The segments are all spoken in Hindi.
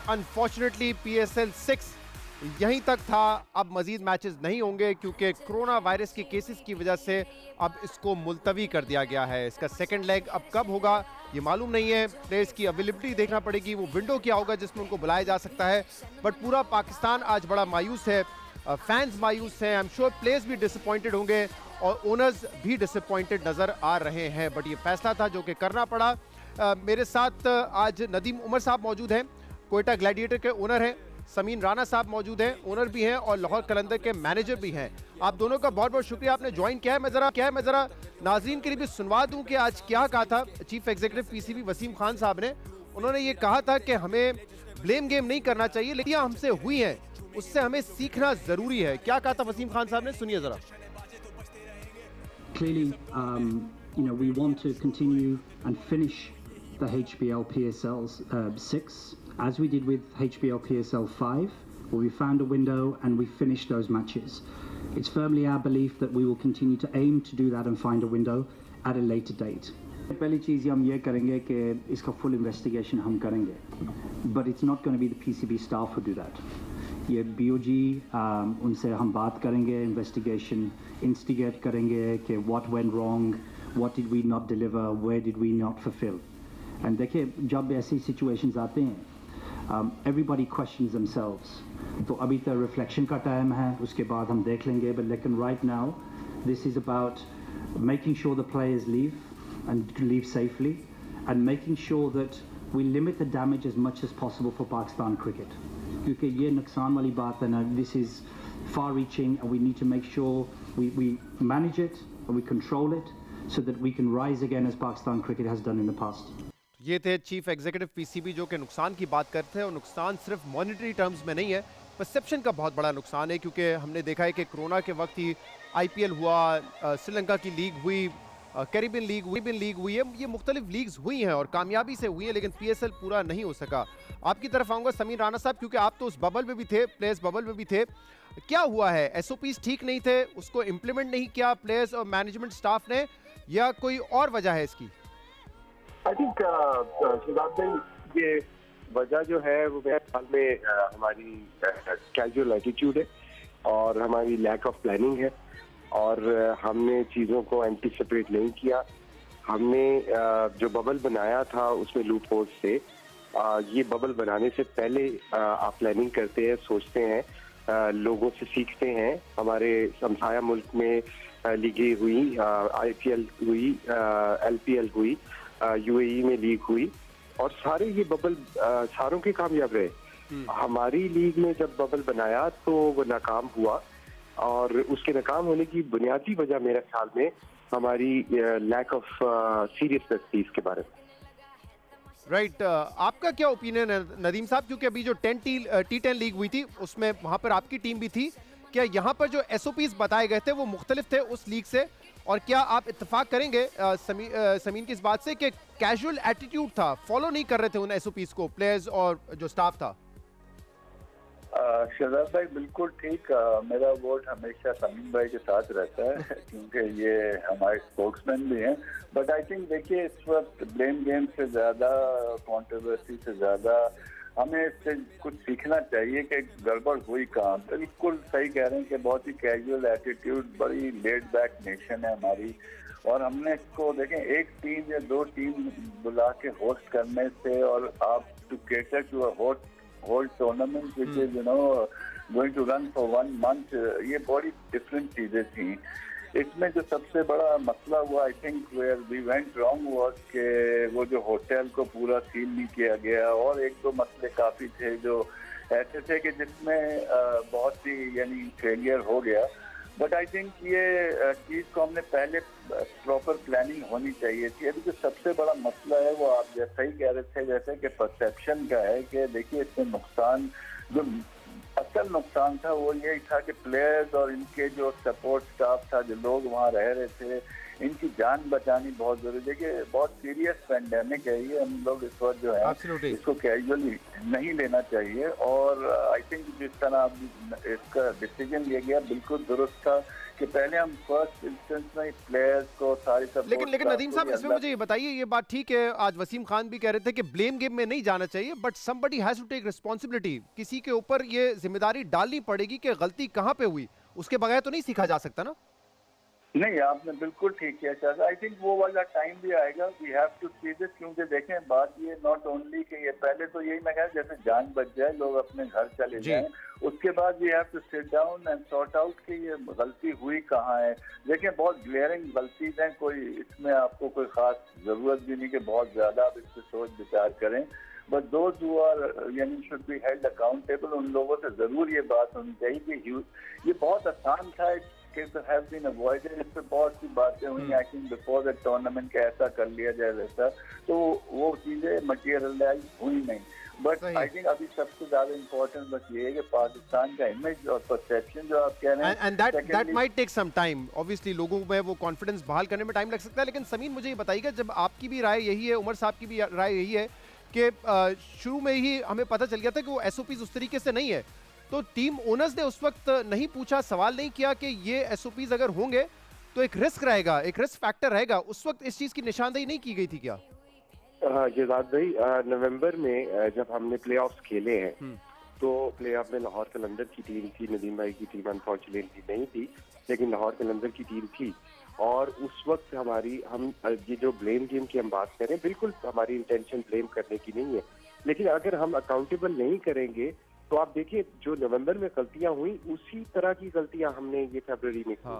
अनफॉर्चुनेटली PSL 6 यहीं तक था। अब मजीद मैचेस नहीं होंगे क्योंकि कोरोना वायरस के केसेस की वजह से अब इसको मुलतवी कर दिया गया है। इसका सेकंड लेग अब कब होगा ये मालूम नहीं है। प्लेयर्स की अवेलेबिलिटी देखना पड़ेगी, वो विंडो क्या होगा जिसमें उनको बुलाया जा सकता है। बट पूरा पाकिस्तान आज बड़ा मायूस है, फैंस मायूस हैं। आई एम श्योर प्लेयर्स भी डिसअपॉइंटेड होंगे और ओनर्स भी डिसअपॉइंटेड नजर आ रहे हैं। बट ये फैसला था जो कि करना पड़ा। मेरे साथ आज नदीम उमर साहब मौजूद हैं, कोयटा ग्लैडिएटर के ओनर हैं। समीन राना साहब मौजूद हैं, ओनर भी हैं और लाहौर कलंदर के मैनेजर भी हैं। आप दोनों का बहुत बहुत शुक्रिया, आपने ज्वाइन किया है। मैं जरा नाजरीन के लिए भी सुनवा दूं कि आज क्या कहा था chief executive PCB Wasim Khan साहब ने। उन्होंने ये कहा था कि हमें ब्लेम गेम नहीं करना चाहिए, लेकिन हमसे हुई हैं उससे हमें सीखना जरूरी है। क्या कहा था वसीम खान साहब ने, सुनिए जरा। Clearly, we want to continue and finish the HBL PSL 6 as we did with HBL PSL 5, where we found a window and we finished those matches. It's firmly our belief that we will continue to aim to do that and find a window at a later date. पहली चीज़ हम ये करेंगे कि इसका full investigation हम करेंगे, but it's not going to be the PCB staff who do that. ये BOG उनसे हम बात करेंगे, investigation instigate करेंगे कि what went wrong, what did we not deliver, where did we not fulfill. And देखिए जब ऐसी situations आते हैं everybody questions themselves. तो अभी तक रिफ्लेक्शन का टाइम है, उसके बाद हम देख लेंगे। But लेकिन right now this is about making sure the players leave and leave safely and making sure that we limit the damage as much as possible for Pakistan cricket. क्योंकि ये नुकसान वाली बात है ना, this is far reaching and we need to make sure we manage it and we control it so that we can rise again as Pakistan cricket has done in the past. ये थे चीफ एग्जीक्यूटिव PCB जो कि नुकसान की बात करते हैं, और नुकसान सिर्फ मॉनेटरी टर्म्स में नहीं है, परसेप्शन का बहुत बड़ा नुकसान है। क्योंकि हमने देखा है कि कोरोना के वक्त ही IPL हुआ, श्रीलंका की लीग हुई, कैरिबियन लीग हुई है, ये मुख्तलिफ लीग्स हुई हैं और कामयाबी से हुई हैं, लेकिन PSL पूरा नहीं हो सका। आपकी तरफ आऊँगा समीर राना साहब, क्योंकि आप तो उस बबल में भी थे, प्लेयर्स बबल में भी थे। क्या हुआ है, SOPs ठीक नहीं थे, उसको इम्प्लीमेंट नहीं किया प्लेयर्स और मैनेजमेंट स्टाफ ने, या कोई और वजह है इसकी? आई थिंक शिदाब भाई, ये वजह जो है वो मेरे ख्याल में हमारी कैजुअल एटीट्यूड है और हमारी लैक ऑफ प्लानिंग है, और हमने चीज़ों को एंटीसिपेट नहीं किया। हमने जो बबल बनाया था उसमें लूप होल्स थे। ये बबल बनाने से पहले आप प्लानिंग करते हैं, सोचते हैं, लोगों से सीखते हैं। हमारे हमसाया मुल्क में लीगें हुई, IPL हुई, LPL हुई, UAE में लीग हुई, और सारे ये बबल सारों के कामयाब रहे। हमारी लीग में जब बबल बनाया तो वो नाकाम हुआ, और उसके नाकाम होने की बुनियादी वजह मेरे ख्याल में हमारी लैक ऑफ सीरियसनेस थी इसके बारे में। राइट, आपका क्या ओपिनियन है नदीम साहब, क्योंकि अभी जो T10 लीग हुई थी उसमें वहां पर आपकी टीम भी थी, क्या यहाँ पर जो SOPs बताए गए थे वो मुख्तलिफ थे उस लीग से? और क्या आप इत्तेफाक करेंगे समीन की इस बात से कि कैजुअल एटीट्यूड था, फॉलो नहीं कर रहे थे उन SOPs को प्लेयर्स और जो स्टाफ था? शहजाद भाई बिल्कुल ठीक। मेरा वोट हमेशा समीन भाई के साथ रहता है क्योंकि ये हमारे स्पोर्ट्समैन भी हैं। बट आई थिंक देखिए, इस वक्त ब्लेम गेम से ज़्यादा, कंट्रोवर्सी से ज़्यादा हमें इससे कुछ सीखना चाहिए कि गड़बड़ हुई कहाँ। बिल्कुल सही कह रहे हैं कि बहुत ही कैजुअल एटीट्यूड, बड़ी लेड बैक नेशन है हमारी, और हमने इसको देखें, एक टीम या दो टीम बुला के होस्ट करने से और आप to cater to a whole tournament which is going to run for 1 month, ये बड़ी डिफरेंट चीजें थी। इसमें जो सबसे बड़ा मसला हुआ, I think where we went wrong, was के वो जो होटल को पूरा सील नहीं किया गया, और एक दो मसले काफी थे जो ऐसे थे कि जिसमें बहुत ही यानी फेलियर हो गया। बट आई थिंक ये चीज को हमने पहले प्रॉपर प्लानिंग होनी चाहिए थी। अभी जो सबसे बड़ा मसला है वो आप जैसा ही कह रहे थे, जैसे कि परसेप्शन का है कि देखिए इसमें नुकसान, जो असल नुकसान था वो यही था कि प्लेयर्स और इनके जो सपोर्ट स्टाफ था, जो लोग वहाँ रह रहे थे, इनकी जान बचानी बहुत जरूरी है। देखिए बहुत सीरियस पेंडेमिक है ये, हम लोग इस वक्त जो है Absolutely. इसको कैजुअली नहीं लेना चाहिए। और आई थिंक जिस तरह अब इसका डिसीजन लिया गया बिल्कुल दुरुस्त था कि पहले हम फर्स्ट इंस्टेंस में प्लेयर्स को सारी सपोर्ट। लेकिन नदीम साहब, इसमें मुझे ये बताइए, ये बात ठीक है, आज वसीम खान भी कह रहे थे कि ब्लेम गेम में नहीं जाना चाहिए, but somebody has to take responsibility. किसी के ऊपर ये जिम्मेदारी डालनी पड़ेगी कि गलती कहाँ पे हुई, उसके बगैर तो नहीं सीखा जा सकता ना। नहीं, आपने बिल्कुल ठीक किया चाचा। आई थिंक वो वाला टाइम भी आएगा, we have to see this. क्योंकि देखें बात ये नॉट ओनली कि ये पहले तो यही मैं कह जैसे जान बच जाए, लोग अपने घर चले जाएं, उसके बाद we have to sit down and sort out कि ये गलती हुई कहाँ है। देखें बहुत ग्लेयरिंग गलतीज हैं, कोई इसमें आपको कोई खास जरूरत भी नहीं कि बहुत ज्यादा आप इस पर सोच विचार करें, बट दोज हु आर यानी शुड बी हेल्ड अकाउंटेबल, उन लोगों से जरूर ये बात होनी चाहिए कि ये बहुत आसान था, have been avoided। इस पे बहुत सी बातें हुई I think before the tournament के ऐसा कर लिया जाए वैसा, तो वो चीजें मटेरियलाइज हुई नहीं। बट आई थिंक अभी सबसे ज्यादा इम्पोर्टेंट बस ये है कि पाकिस्तान का इमेज और परसेप्शन जो आप कह रहे हैं, and that might take some time. Obviously लोगों में वो कॉन्फिडेंस बहाल करने में टाइम लग सकता है। लेकिन समीन मुझे ये बताइएगा, जब आपकी भी राय यही है, उमर साहब की भी राय यही है कि शुरू में ही हमें पता चल गया था कि वो एसओपीज उस तरीके से नहीं है, तो टीम ओनर्स ने उस वक्त नहीं पूछा, सवाल नहीं किया कि ये एसओपीज अगर होंगे तो एक रिस्क रहेगा, एक रिस्क फैक्टर रहेगा, उस वक्त इस चीज की निशानदेही नहीं की गई थी क्या? जजाद भाई, नवंबर में जब हमने प्लेऑफ्स खेले हैं तो प्लेऑफ में लाहौर कलंदर की टीम थी, नदीम भाई की टीम अनफॉर्चुनेटली नहीं थी, लेकिन लाहौर कलंदर की टीम थी। और उस वक्त हम ये जो ब्लेम गेम की हम बात करें, बिल्कुल हमारी इंटेंशन ब्लेम करने की नहीं है, लेकिन अगर हम अकाउंटेबल नहीं करेंगे तो आप देखिए जो नवंबर में गलतियां हुई उसी तरह की गलतियां हमने ये फरवरी में की है।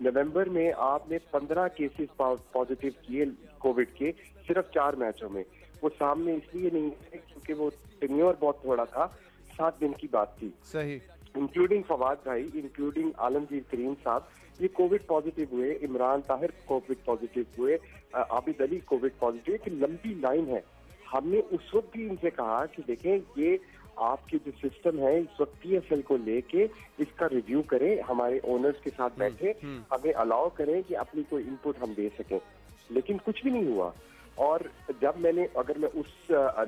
नवंबर में आपने 15 केसेस पॉजिटिव किए कोविड के सिर्फ 4 मैचों में। वो सामने इसलिए नहीं है क्योंकि वो टेन्योर बहुत थोड़ा था, 7 दिन की बात थी। सही। इंक्लूडिंग फवाद भाई, इंक्लूडिंग आलमगीर करीम साहब, ये कोविड पॉजिटिव हुए, इमरान ताहिर कोविड पॉजिटिव हुए, आबिद अली कोविड पॉजिटिव, एक लंबी लाइन है। हमने उस वक्त भी इनसे कहा कि देखें ये आपके जो सिस्टम है इस वक्त पीएसएल को लेके इसका रिव्यू करें, हमारे ओनर्स के साथ बैठे, हमें अलाउ करें कि अपनी कोई इनपुट हम दे सकें, लेकिन कुछ भी नहीं हुआ। और जब अगर मैं उस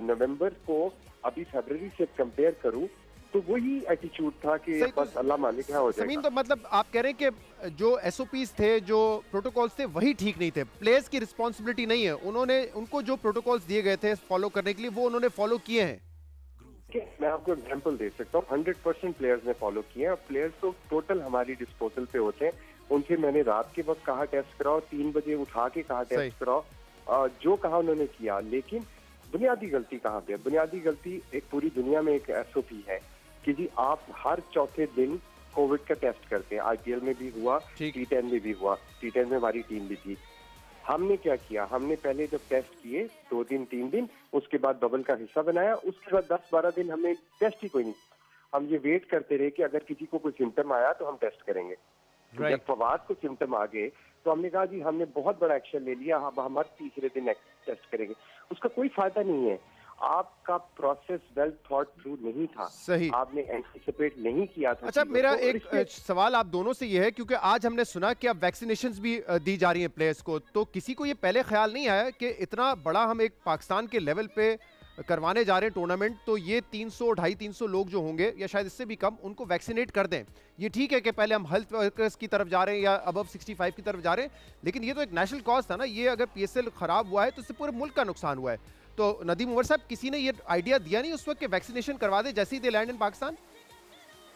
नवंबर को अभी फरवरी से कंपेयर करूं तो वही एटीट्यूड था कि बस अल्लाह मालिक है हो जाएगा। समीन, तो मतलब आप कह रहे हैं कि जो एसओपीज थे, जो प्रोटोकॉल्स थे, वही ठीक नहीं थे, प्लेयर्स की रिस्पांसिबिलिटी नहीं है, उनको जो प्रोटोकॉल्स दिए गए थे फॉलो करने के लिए वो उन्होंने फॉलो किए हैं। मैं आपको एग्जांपल दे सकता हूँ, 100% प्लेयर्स ने फॉलो किए हैं। प्लेयर्स तो टोटल हमारी डिस्पोजल पे होते हैं, उनसे मैंने रात के वक्त कहा टेस्ट कराओ, 3 बजे उठा के कहा टेस्ट कराओ, जो कहा उन्होंने किया। लेकिन बुनियादी गलती कहाँ पे है? बुनियादी गलती एक पूरी दुनिया में एक एसओपी है कि जी आप हर चौथे दिन कोविड का टेस्ट करते हैं। आईपीएल में भी हुआ, T10 में भी हुआ, T10 में हमारी टीम भी थी। हमने क्या किया, हमने पहले जब टेस्ट किए 2 दिन 3 दिन, उसके बाद बबल का हिस्सा बनाया, उसके बाद 10-12 दिन हमने टेस्ट ही कोई नहीं। हम ये वेट करते रहे कि अगर किसी को कोई सिम्टम आया तो हम टेस्ट करेंगे। जब फवाद को सिम्टम आ गए तो हमने कहा जी हमने बहुत बड़ा एक्शन ले लिया, हम हर तीसरे दिन टेस्ट करेंगे। उसका कोई फायदा नहीं है, आपका प्रोसेस वेल थॉट थ्रू नहीं था। सही। आपने एंटिसिपेट नहीं किया था। अच्छा, मेरा एक सवाल आप दोनों से ये है, क्योंकि आज हमने सुना कि अब वैक्सीनेशंस भी दी जा रही हैं प्लेयर्स को, तो किसी को ये पहले ख्याल नहीं आया कि इतना बड़ा हम एक पाकिस्तान के लेवल पे करवाने जा रहे हैं टूर्नामेंट, तो ये 300-250-300 लोग जो होंगे या शायद इससे भी कम, उनको वैक्सीनेट कर दें। ये ठीक है कि पहले हम हेल्थ वर्कर्स की तरफ जा रहे हैं या अबव 65 की तरफ जा रहे हैं, लेकिन ये तो एक नेशनल कॉज था ना। ये अगर पीएसएल खराब हुआ है तो इससे पूरे मुल्क का नुकसान हुआ है। तो नदीम उमर साहब, किसी ने ये आइडिया दिया नहीं उस वक्त कि वैक्सीनेशन करवा दे जैसे ही दे लैंड इन पाकिस्तान?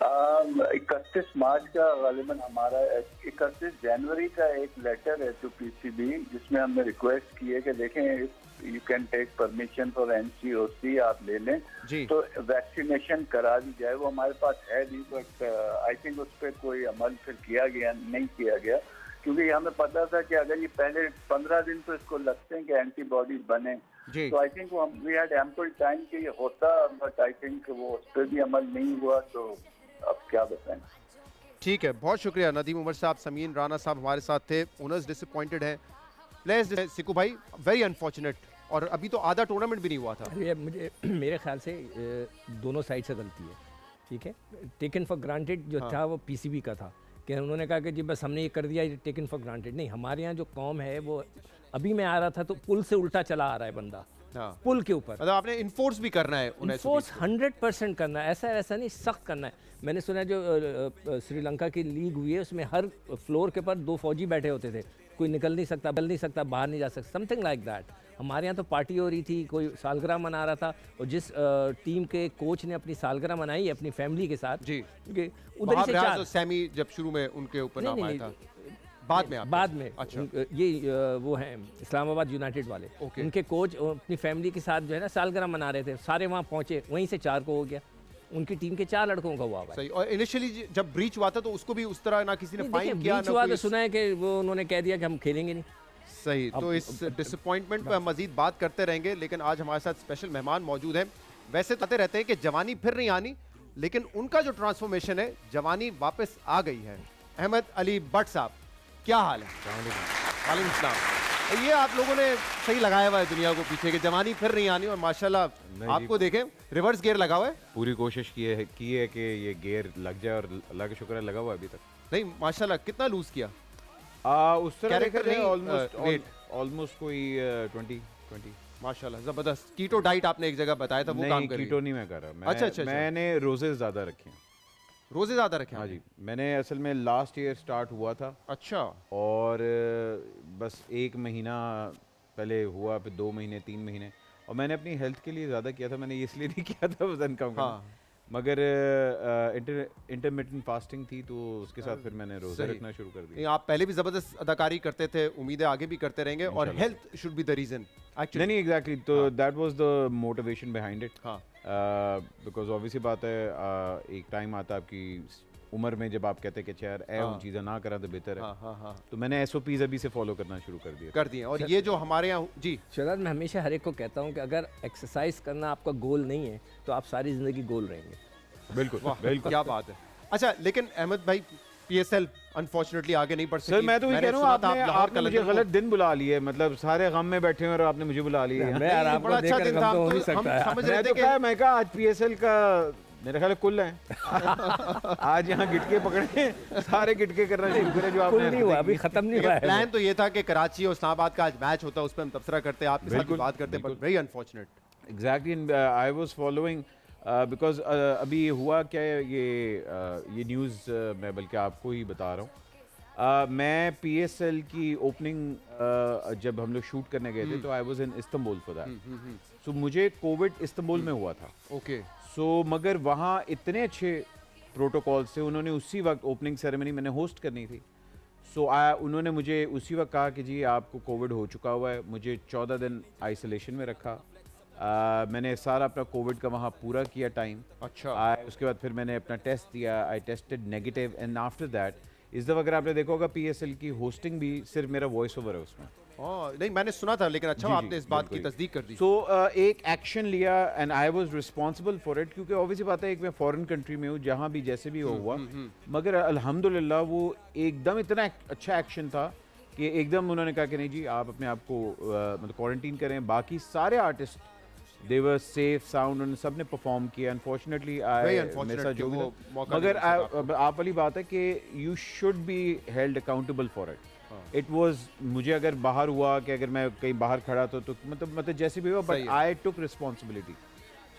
31 मार्च का गालिबन हमारा 31 जनवरी का एक लेटर है टू पीसीबी, जिसमें हमने रिक्वेस्ट की है कि देखें you can take permission for NCOC, आप ले लें तो वैक्सीनेशन करा दी जाए। वो हमारे पास है भी, बट आई थिंक उस पर कोई अमल फिर नहीं किया गया, क्योंकि हमें पता था कि अगर ये पहले 15 दिन तो इसको लगते हैं कि एंटीबॉडी बने, तो I think we had ample time कि ये होता, बट आई थिंक वो उस पर भी अमल नहीं हुआ, तो अब क्या बताएं। ठीक है, बहुत शुक्रिया नदीम उमर साहब। समीन राना साहब हमारे साथ थे। ओनर्स डिसअपॉइंटेड है, प्लेयर्स सिकू भाई वेरी अनफॉर्चुनेट, और अभी तो आधा टूर्नामेंट भी नहीं हुआ था। मुझे मेरे ख्याल से दोनों साइड से गलती है, ठीक है। टेकन फॉर ग्रांटेड जो था वो पीसीबी का था कि उन्होंने कहा कि जी बस हमने ये कर दिया, ये टेकन फॉर ग्रांटेड। नहीं, हमारे यहाँ जो कौम है वो, अभी मैं आ रहा था तो पुल से उल्टा चला आ रहा है बंदा, हाँ। पुल के ऊपर। मतलब आपने इन्फोर्स भी करना है उन्हें, इन्फोर्स 100% करना है, ऐसा वैसा नहीं, सख्त करना है। मैंने सुना है जो श्रीलंका की लीग हुई है उसमें हर फ्लोर के ऊपर 2 फौजी बैठे होते थे, कोई निकल नहीं सकता, बल नहीं सकता, बाहर नहीं जा सकता, समथिंग लाइक दैट। हमारे यहाँ तो पार्टी हो रही थी, कोई सालगिरह मना रहा था, और जिस टीम के कोच ने अपनी सालगिरह मनाई अपनी फैमिली के साथ जी, क्योंकि उधर ही से 4 सैमी जब शुरू में उनके ऊपर नाम आया था, बाद में अच्छा ये वो हैं इस्लामाबाद यूनाइटेड वाले, उनके कोच अपनी फैमिली के साथ जो है ना सालगिरह मना रहे थे, सारे वहाँ पहुँचे, वहीं से 4 को हो गया, उनकी टीम के 4 लड़कों का हुआ है। सही। और इनिशियली जब ब्रीच हुआ था तो उसको भी उस तरह ना किसी ने फाइन किया, ब्रीच हुआ तो सुना है कि वो उन्होंने कह दिया कि हम खेलेंगे नहीं। सही। तो इस डिसअपॉइंटमेंट पर हम मजीद बात करते रहेंगे, लेकिन आज हमारे साथ स्पेशल मेहमान मौजूद हैं। वैसे तो आते रहते हैं कि जवानी फिर नहीं आनी, लेकिन उनका जो ट्रांसफॉर्मेशन है, जवानी वापस आ गई है। अहमद अली भट्ट साहब, क्या हाल है? वालेकुम सलाम। ये आप लोगों ने सही लगाया हुआ है दुनिया को पीछे, कि जवानी फिर नहीं आनी, और माशाल्लाह आपको देखें रिवर्स गियर लगा हुआ है। पूरी कोशिश की है कि ये गियर लग जाए, और अल्लाह का शुक्र है लगा हुआ है अभी तक। नहीं माशाल्लाह, कितना लूज किया? उस तरह कैरेक्टर नहीं, ऑलमोस्ट कोई 20 माशाल्लाह जबरदस्त। कीटो डाइट आपने एक जगह बताया था, वो काम कर रही है? कीटो नहीं मैं कर रहा। अच्छा। मैंने रोजे ज्यादा रखे हैं। रोजे ज्यादा रखे? हाँ जी, मैंने असल में लास्ट ईयर स्टार्ट हुआ था। अच्छा। और बस 1 महीना पहले हुआ, फिर 2 महीने, 3 महीने, और मैंने अपनी हेल्थ के लिए ज़्यादा किया था। मैंने इसलिए नहीं किया था वजन कम करना, मगर इंटरमिटेंट फास्टिंग थी, तो उसके साथ फिर मैंने रोज़े रखना शुरू कर दिया। आप पहले भी ज़बरदस्त अदाकारी करते थे, उम्मीद है आगे भी करते रहेंगे, और health should be the reason actually. नहीं एग्जैक्टली, तो that was the motivation behind it. हाँ, बिकॉज ऑब्वियसली बात है, एक टाइम आता है आपकी उम्र में जब आप कहते हैं कि यार उन चीज़ें ना करा तो बेहतर है। हाँ। तो मैंने SOPs अभी से फॉलो करना शुरू कर दिए। और ये जो हमारे यहाँ जी शहजाद, मैं हमेशा हर एक को कहता हूँ कि अगर एक्सरसाइज करना आपका गोल नहीं है तो आप सारी ज़िंदगी गोल रहेंगे। बिल्कुल। क्या बात है। अच्छा, लेकिन अहमद भाई, PSL अनफॉर्चुनेटली आगे नहीं बढ़ सकी। सर मैं तो ये कह रहा हूँ, आपने मुझे गलत दिन बुला लिया, मतलब सारे गम में बैठे हैं और आपने मुझे बुला लिया। बड़ा अच्छा दिन था, हम समझ रहे थे कि मैं कहा आज PSL का मेरे ख्याल कुल है आज यहाँ गिटके पकड़े, सारे गिटके करना शुरू करें जो आपने नहीं हुआ, अभी खत्म नहीं हुआ है। प्लान तो ये था कि कराची और इस्लामाबाद का आज मैच होता, उस पर हम तबसरा करते, आपके साथ भी बात करते, but very unfortunate. Exactly, I was following because अभी हुआ क्या है, ये न्यूज़ मैं बल्कि आपको ही बता रहा हूँ। मैं PSL की ओपनिंग जब हम लोग शूट करने गए थे, तो I was in Istanbul for that. So मुझे कोविड इस्तांबुल में हुआ था। ओके। सो मगर वहाँ इतने अच्छे प्रोटोकॉल्स थे, उन्होंने उसी वक्त ओपनिंग सेरेमनी मैंने होस्ट करनी थी। सो उन्होंने मुझे उसी वक्त कहा कि जी आपको कोविड हो चुका हुआ है। मुझे 14 दिन आइसोलेशन में रखा। मैंने सारा अपना कोविड का वहाँ पूरा किया टाइम। अच्छा। उसके बाद फिर मैंने अपना टेस्ट दिया, I tested negative, and after that इस दफ़ा अगर आपने देखा होगा PSL की होस्टिंग भी सिर्फ मेरा वॉइस ओवर है उसमें। नहीं मैंने सुना था, लेकिन अच्छा आपने इस बात की तस्दीक कर दी। सो एक एक्शन लिया and I was responsible for it, क्योंकि ऑब्वियसली बात है एक मैं फॉरेन कंट्री में हूँ, जहाँ भी जैसे भी हुआ, मगर अल्हम्दुलिल्लाह वो एकदम इतना अच्छा एक्शन था कि एकदम उन्होंने कहा कि नहीं जी आप अपने आप को मतलब क्वारंटीन करें। बाकी सारे artist they were safe sound, उन्होंने सब ने परफॉर्म किया। अनफॉर्चुनेटली मेरे साथ जो भी, मगर आप वाली बात है कि you should be held accountable for it. It was, मुझे अगर बाहर हुआ कि अगर मैं कहीं बाहर खड़ा तो मतलब जैसे भी हुआ, but I took responsibility.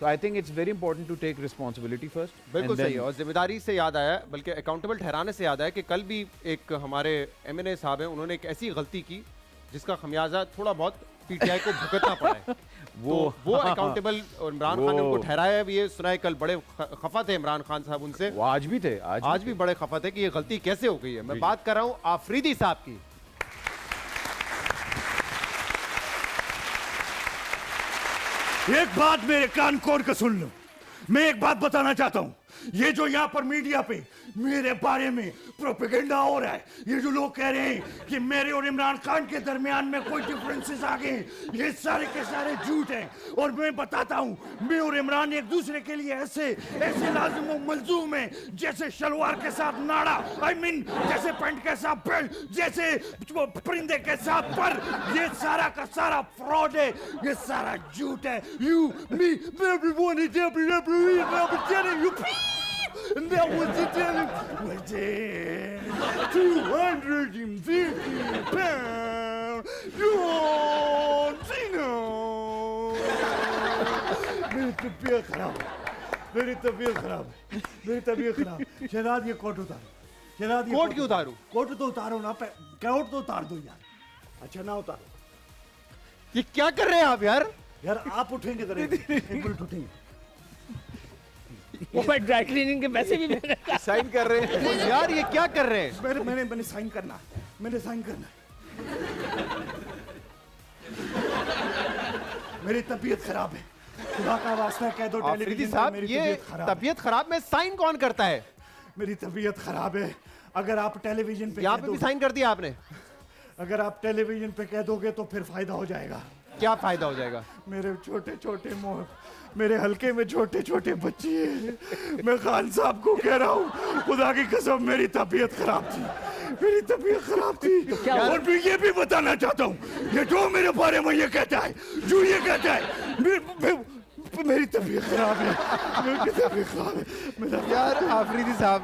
So I think it's very important to take responsibility first. बिल्कुल सही है, और जिम्मेदारी से याद आया, बल्कि अकाउंटेबल ठहराने से याद आया कि कल भी एक हमारे MNA साहब हैं, उन्होंने एक ऐसी गलती की जिसका खमियाजा थोड़ा बहुत PTI को भुगतना पड़ा है। वो अकाउंटेबल इमरान खान ने उनको ठहराया है। ये सुना है कल बड़े खफा थे इमरान खान साहब उनसे। वो आज भी थे, आज भी बड़े खफा थे कि ये गलती कैसे हो गई है। मैं बात कर रहा हूँ आफरीदी साहब की। एक बात मेरे कान खोल कर सुन लो, मैं एक बात बताना चाहता हूं। ये जो यहाँ पर मीडिया पे मेरे बारे में प्रोपेगेंडा हो रहा है, ये जो लोग कह रहे हैं कि मेरे और इमरान खान के दरमियान में कोई डिफरेंसेस आ गए, ये सारे के सारे झूठ हैं। और मैं बताता हूँ, मैं और इमरान एक दूसरे के लिए ऐसे लाजिम व मलजूम हैं जैसे शलवार के साथ नाड़ा, आई मीन जैसे पैंट के साथ बेल्ट, जैसे परिंदे के साथ पर। ये सारा का सारा फ्रॉड है, ये सारा झूठ है। You me everyone is and that was the telling. Within 250 pounds, John Cena. मेरी तबीयत खराब है, मेरी तबीयत खराब है, मेरी तबीयत खराब। शहनाज ये कोट उतारो, शहनाज ये कोट क्यों उतारूं? कोट तो उतारो ना, कोट तो उतार दो यार। अच्छा ना उतारो ये क्या कर रहे हैं आप यार? यार, आप उठेंगे तो एक मिनट उठेंगे। वो मैं ड्राई क्लीनिंग के पैसे भी साइन कर रहे हैं। यार ये क्या कर रहे हैं? मैंने साइन करना है, मैंने साइन करना है। मेरी तबीयत खराब है, खुदा का वास्ता कह दो आफरीदी टेलीविजन पे साहब, मेरी ये तबीयत खराब है। तबीयत खराब में साइन कौन करता है? मेरी तबीयत खराब है, अगर आप टेलीविजन पे यहाँ कह पे भी दोगे, साइन कर दिया आपने? अगर आप टेलीविजन पे कह दोगे तो फिर फायदा हो जाएगा। क्या फायदा हो जाएगा? मेरे छोटे छोटे मेरे हलके में छोटे छोटे बच्चे हैं। मैं खान साहब को कह रहा हूँ, खुदा की कसम मेरी तबीयत खराब थी, मेरी तबीयत खराब थी। और मैं ये भी बताना चाहता हूँ, ये जो मेरे बारे में ये कहता है, जो ये कहता है, मेरी तबीयत खराब है, मेरी तबीयत खराब है। यार आफरीदी साहब,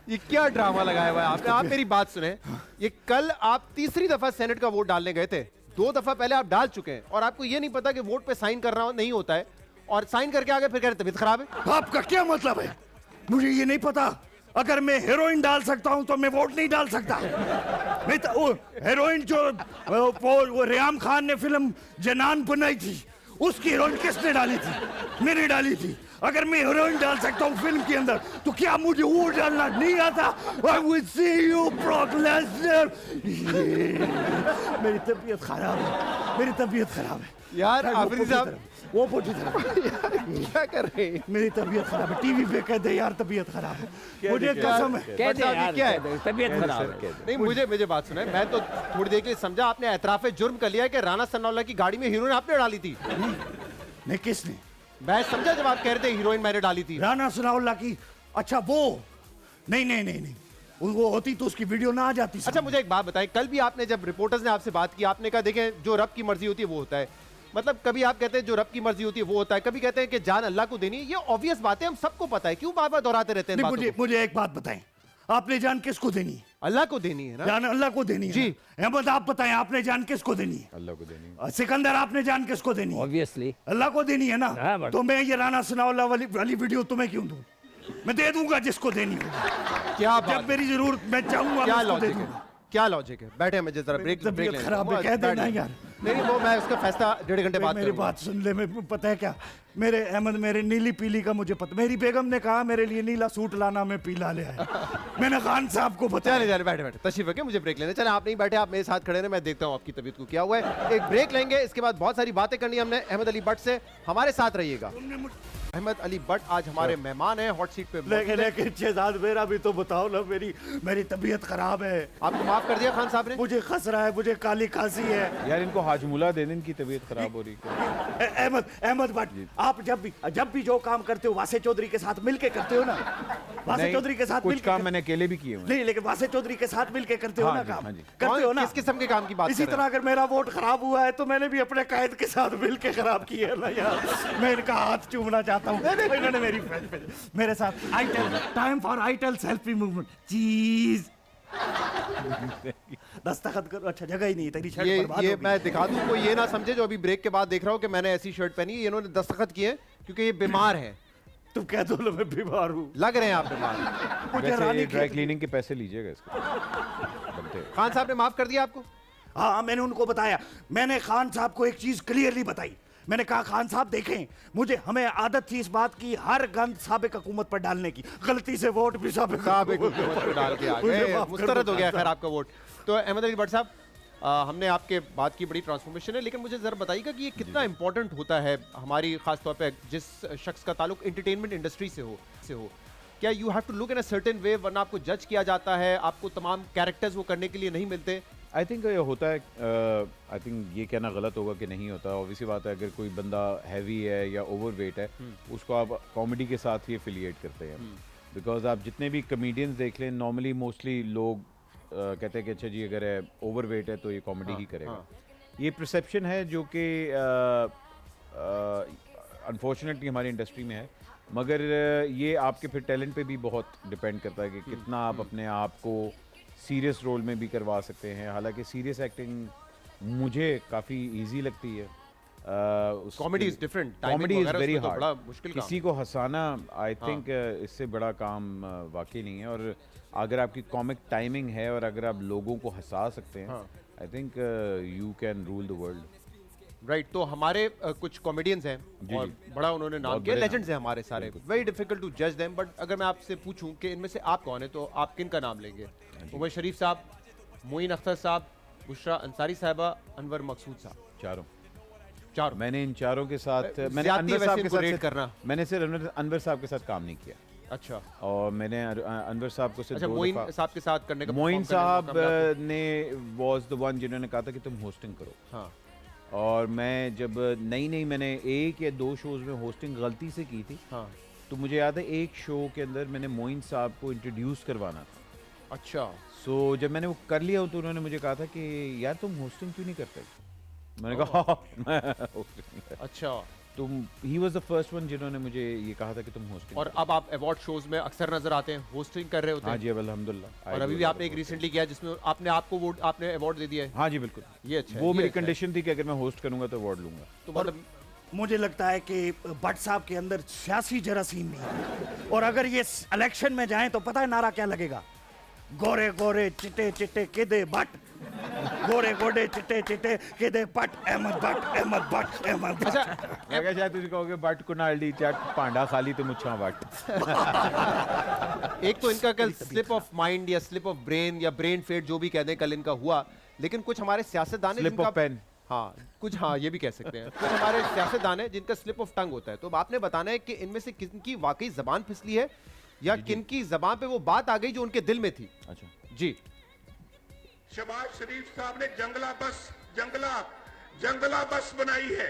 ये क्या ड्रामा लगाया हुआ है आपने? आप मेरी बात सुने, ये कल आप तीसरी दफा सेनेट का वोट डालने गए थे, 2 दफा पहले आप डाल चुके हैं और आपको ये नहीं पता कि वोट पे साइन करना नहीं होता है, और साइन करके आगे फिर कह रहे तबीयत खराब है। आपका क्या मतलब है? मुझे ये नहीं पता। अगर मैं हेरोइन डाल सकता हूं तो मैं वोट नहीं डाल सकता। मैं तो वो हेरोइन जो वो रियाम खान ने फिल्म जनान बनाई थी, उसकी हेरोइन किसने डाली थी? मैंने डाली थी। अगर मैं हेरोइन डाल सकता हूँ फिल्म के अंदर, तो क्या मुझे वो डालना नहीं आता? I will see you, Brock Lesnar. मेरी तबीयत खराब है, मेरी तबीयत खराब है। यार आफरीदी साहब, वो पूछी तरफ क्या कर रहे हैं? मेरी तबीयत खराब है। टीवी पे कह दे यार तबीयत खराब है, मुझे कसम है। कह दे साहब, ये यार, क्या है? तबीयत खराब है। नहीं, मुझे बात सुने, मैं तो थोड़ी देर के लिए समझा आपने एतराफे जुर्म कर लिया कि राणा सन्नाउल्लाह की गाड़ी में हीरोइन आपने डाली थी। नहीं, किसने? मैं समझा जब आप कह रहे थे हीरोइन मैंने डाली थी। राणा सनाउल्लाह की? अच्छा वो नहीं, वो होती तो उसकी वीडियो ना आ जाती। अच्छा मुझे एक बात बताएं, कल भी आपने जब रिपोर्टर्स ने आपसे बात की, आपने कहा देखें जो रब की मर्जी होती है वो होता है। मतलब कभी आप कहते हैं जो रब की मर्जी होती है वो होता है, कभी कहते हैं कि जान अल्लाह को देनी है। ये ऑब्वियस बात है, हम सबको पता है, क्यों बार बार दोहराते रहते हैं? मुझे एक बात बताएं, आपने जान किसको देनी है? अल्लाह को देनी है ना? जान अल्लाह को देनी है जी। अहमद आप बताएं, आपने जान किसको देनी है? अल्लाह को देनी। सिकंदर आपने जान किसको देनी है? ऑब्वियसली अल्लाह को देनी है ना? हाँ, तो मैं ये राणा सनाउल्लाह वाली वीडियो तुम्हें क्यों दूं? मैं दे दूंगा जिसको देनी हो। क्या जब मेरी जरूरत मैं चाहूंगा क्या मैं उसको दे लॉजिक है? दूंगा। क्या लॉजिक है? बैठे मैं जरा ब्रेक तबीयत खराब है, कह देना यार। नहीं वो मैं उसका फैसला 1.5 घंटे बाद मेरी करूंगा। बात सुन ले, मैं पता है क्या, मेरे अहमद मेरे नीली पीली का मुझे पता, मेरी बेगम ने कहा मेरे लिए नीला सूट लाना, मैं पीला ले आया। मैंने खान साहब को बताया। चले बैठे तशरीफ रखें, मुझे ब्रेक लेने। चले आप नहीं बैठे, आप मेरे साथ खड़े रहे, मैं देखता हूँ आपकी तबीयत को क्या हुआ है। एक ब्रेक लेंगे, इसके बाद बहुत सारी बातें करनी है हमने अहमद अली भट्ट से। हमारे साथ रहिएगा। अहमद अली भट्ट आज हमारे मेहमान हैं, हॉट सीट पे। लेकिन शहजाद मेरा भी तो बताओ ना, मेरी तबीयत खराब है। आपको माफ कर दिया खान साहब ने? मुझे खसरा है, मुझे काली खांसी है। यार इनको हाजमुला दे दें, इनकी तबीयत खराब हो रही है। अहमद भट्ट, आप जब भी जो काम करते हो वासे चौधरी के साथ मिलके करते हो ना? वासे चौधरी के साथ कुछ मिलके काम मैंने अकेले भी किए हुए हैं। नहीं, लेकिन वासे चौधरी के साथ मिलके करते हो हाँ ना जी, काम? हाँ जी। करते हो ना? किस किस्म के काम की बात इसी कर रहे तरह अगर मेरा वोट खराब हुआ है तो मैंने भी अपने कायद के साथ मिलके खराब किया है ना यार। मैं इनका हाथ चूमना चाहता हूँ। इन्होंने मेरे साथ time for itel selfie movement चीज दस्तखत करो। अच्छा जगह ही नहीं, तेरी शर्ट बर्बाद ये हो गई। मैं दिखा दूं, कोई ये ना समझे जो अभी ब्रेक के बाद देख रहा हूँ कि मैंने ऐसी शर्ट पहनी है। इन्होंने दस्तखत किए हैं क्योंकि ये बीमार है। तुम कह दो मैं बीमार हूँ, लग रहे हैं आप बीमार। मुझे वैसे रानी ये ड्राई की- क्लीनिंग के पैसे लीजिएगा इसके बनते हैं। खान साहब ने माफ कर दिया आपको? हाँ मैंने उनको बताया, मैंने खान साहब को एक चीज क्लियरली बताई। मैंने कहा खान साहब देखें, हमें आदत थी इस बात की हर गंद साबिक हुकूमत पर डालने की, गलती से वोट भी साबिक हुकूमत पे डाल के आ गए, मुस्तरद हो गया खैर आपका वोट। तो अहमद अली भट्ट साहब, हमने आपके बात की बड़ी ट्रांसफॉर्मेशन है, लेकिन मुझे ज़रा बताइएगा कि ये कितना इंपॉर्टेंट होता है हमारी खास तौर पे जिस शख्स का ताल्लुक एंटरटेनमेंट इंडस्ट्री से हो। क्या you have to look in a certain way, वरना आपको जज किया जाता है, आपको तमाम कैरेक्टर्स वो करने के लिए नहीं मिलते? आई थिंक ये होता है। आई थिंक ये कहना गलत होगा कि नहीं होता। ऑब्वियसली बात है, अगर कोई बंदा हैवी है या ओवरवेट है, उसको आप कॉमेडी के साथ ही एफिलिएट करते हैं। बिकॉज आप जितने भी कमेडियंस देख लें, नॉर्मली मोस्टली लोग कहते हैं कि अच्छा जी अगर है ओवरवेट है तो ये कॉमेडी ही करेगा। ये परसेप्शन है जो कि अनफॉर्चुनेटली हमारी इंडस्ट्री में है मगर ये आपके फिर टैलेंट पे भी बहुत डिपेंड करता है कि कितना आप अपने आप को सीरियस रोल में भी करवा सकते हैं। हालांकि सीरियस एक्टिंग मुझे काफ़ी इजी लगती है। Comedy is different, comedy is very hard, बड़ा मुश्किल काम किसी को हंसाना आई थिंक इससे बड़ा काम वाकई नहीं है। और अगर आपकी कॉमिक टाइमिंग है और अगर आप लोगों को हंसा सकते हैं, I think you can rule the world. Right. तो हमारे कुछ कॉमेडियंस हैं और बड़ा उन्होंने नाम किया, लेजेंड्स हैं हमारे सारे, वेरी डिफिकल्ट टू जज देम। बट अगर मैं आपसे पूछूं कि इनमें से आप कौन है, तो आप किन का नाम लेंगे? उमर शरीफ साहब, मोइन अख्तर साहब, बुशरा अंसारी साहबा, अनवर मकसूद साहब। चारों। मैंने इन चारों के साथ मैंने अनवर साहब के साथ करना, मैंने सिर्फ अनवर साहब के साथ काम नहीं किया। अच्छा। और मैंने अनवर साहब को सिर्फ अच्छा, मोइन साहब के साथ करने का, मोइन साहब ने वाज द वन जिन्होंने कहा था कि तुम होस्टिंग करो। हाँ। और मैं जब नई मैंने 1 या 2 शोज में होस्टिंग गलती से की थी। हाँ। तो मुझे याद है एक शो के अंदर मैंने मोइन साहब को इंट्रोड्यूस करवाना था। अच्छा। सो जब मैंने वो कर लिया तो उन्होंने मुझे कहा था कि यार तुम होस्टिंग क्यों नहीं करते? मैंने कहा अच्छा। तुम he was the first one जिन्होंने मुझे ये कहा था कि तुम होस्टिंग। और अब आप अवार्ड शोज में अक्सर नजर आते हैं, होस्टिंग कर रहे होते हैं। हाँ जी, अब अल्हम्दुलिल्लाह। और अभी भी आपने एक रिसेंटली किया जिसमें आपने आपने अवार्ड दे दिया है। हाँ जी बिल्कुल, ये अच्छा है। वो मेरी कंडीशन थी कि अगर मैं होस्ट करूंगा तो अवार्ड लूंगा। तो मतलब मुझे लगता है कि भट्ट साहब के अंदर सियासी जरासीम नहीं है, और अगर ये इलेक्शन में जाएं तो पता है नारा क्या लगेगा? गोरे गोरे चिट्टे चिट्टे किदे भट्ट, गोरे गोरे चिट्टे चिट्टे किदे भट्ट, अहमद भट्ट, अहमद भट्ट, अहमद भट्ट। अच्छा, मैं क्या शायद तुझे कहोगे बट कुनाल्डी चट पांडा खाली तो मुच्छा बट। एक तो इनका कल स्लिप ऑफ माइंड या स्लिप ऑफ ब्रेन या ब्रेन फेड जो भी कह दें, कल इनका हुआ। लेकिन कुछ हमारे सियासतदान स्लिप ऑफ पेन, हाँ कुछ, हाँ ये भी कह सकते हैं, कुछ हमारे सियासतदान हैं जिनका स्लिप ऑफ टंग होता है। तो अब आपने बताना है कि इनमें से किनकी वाकई जबान फिसली है या किनकी जबान पे वो बात आ गई जो उनके दिल में थी। अच्छा जी। शहबाज शरीफ साहब ने जंगला बस बनाई है,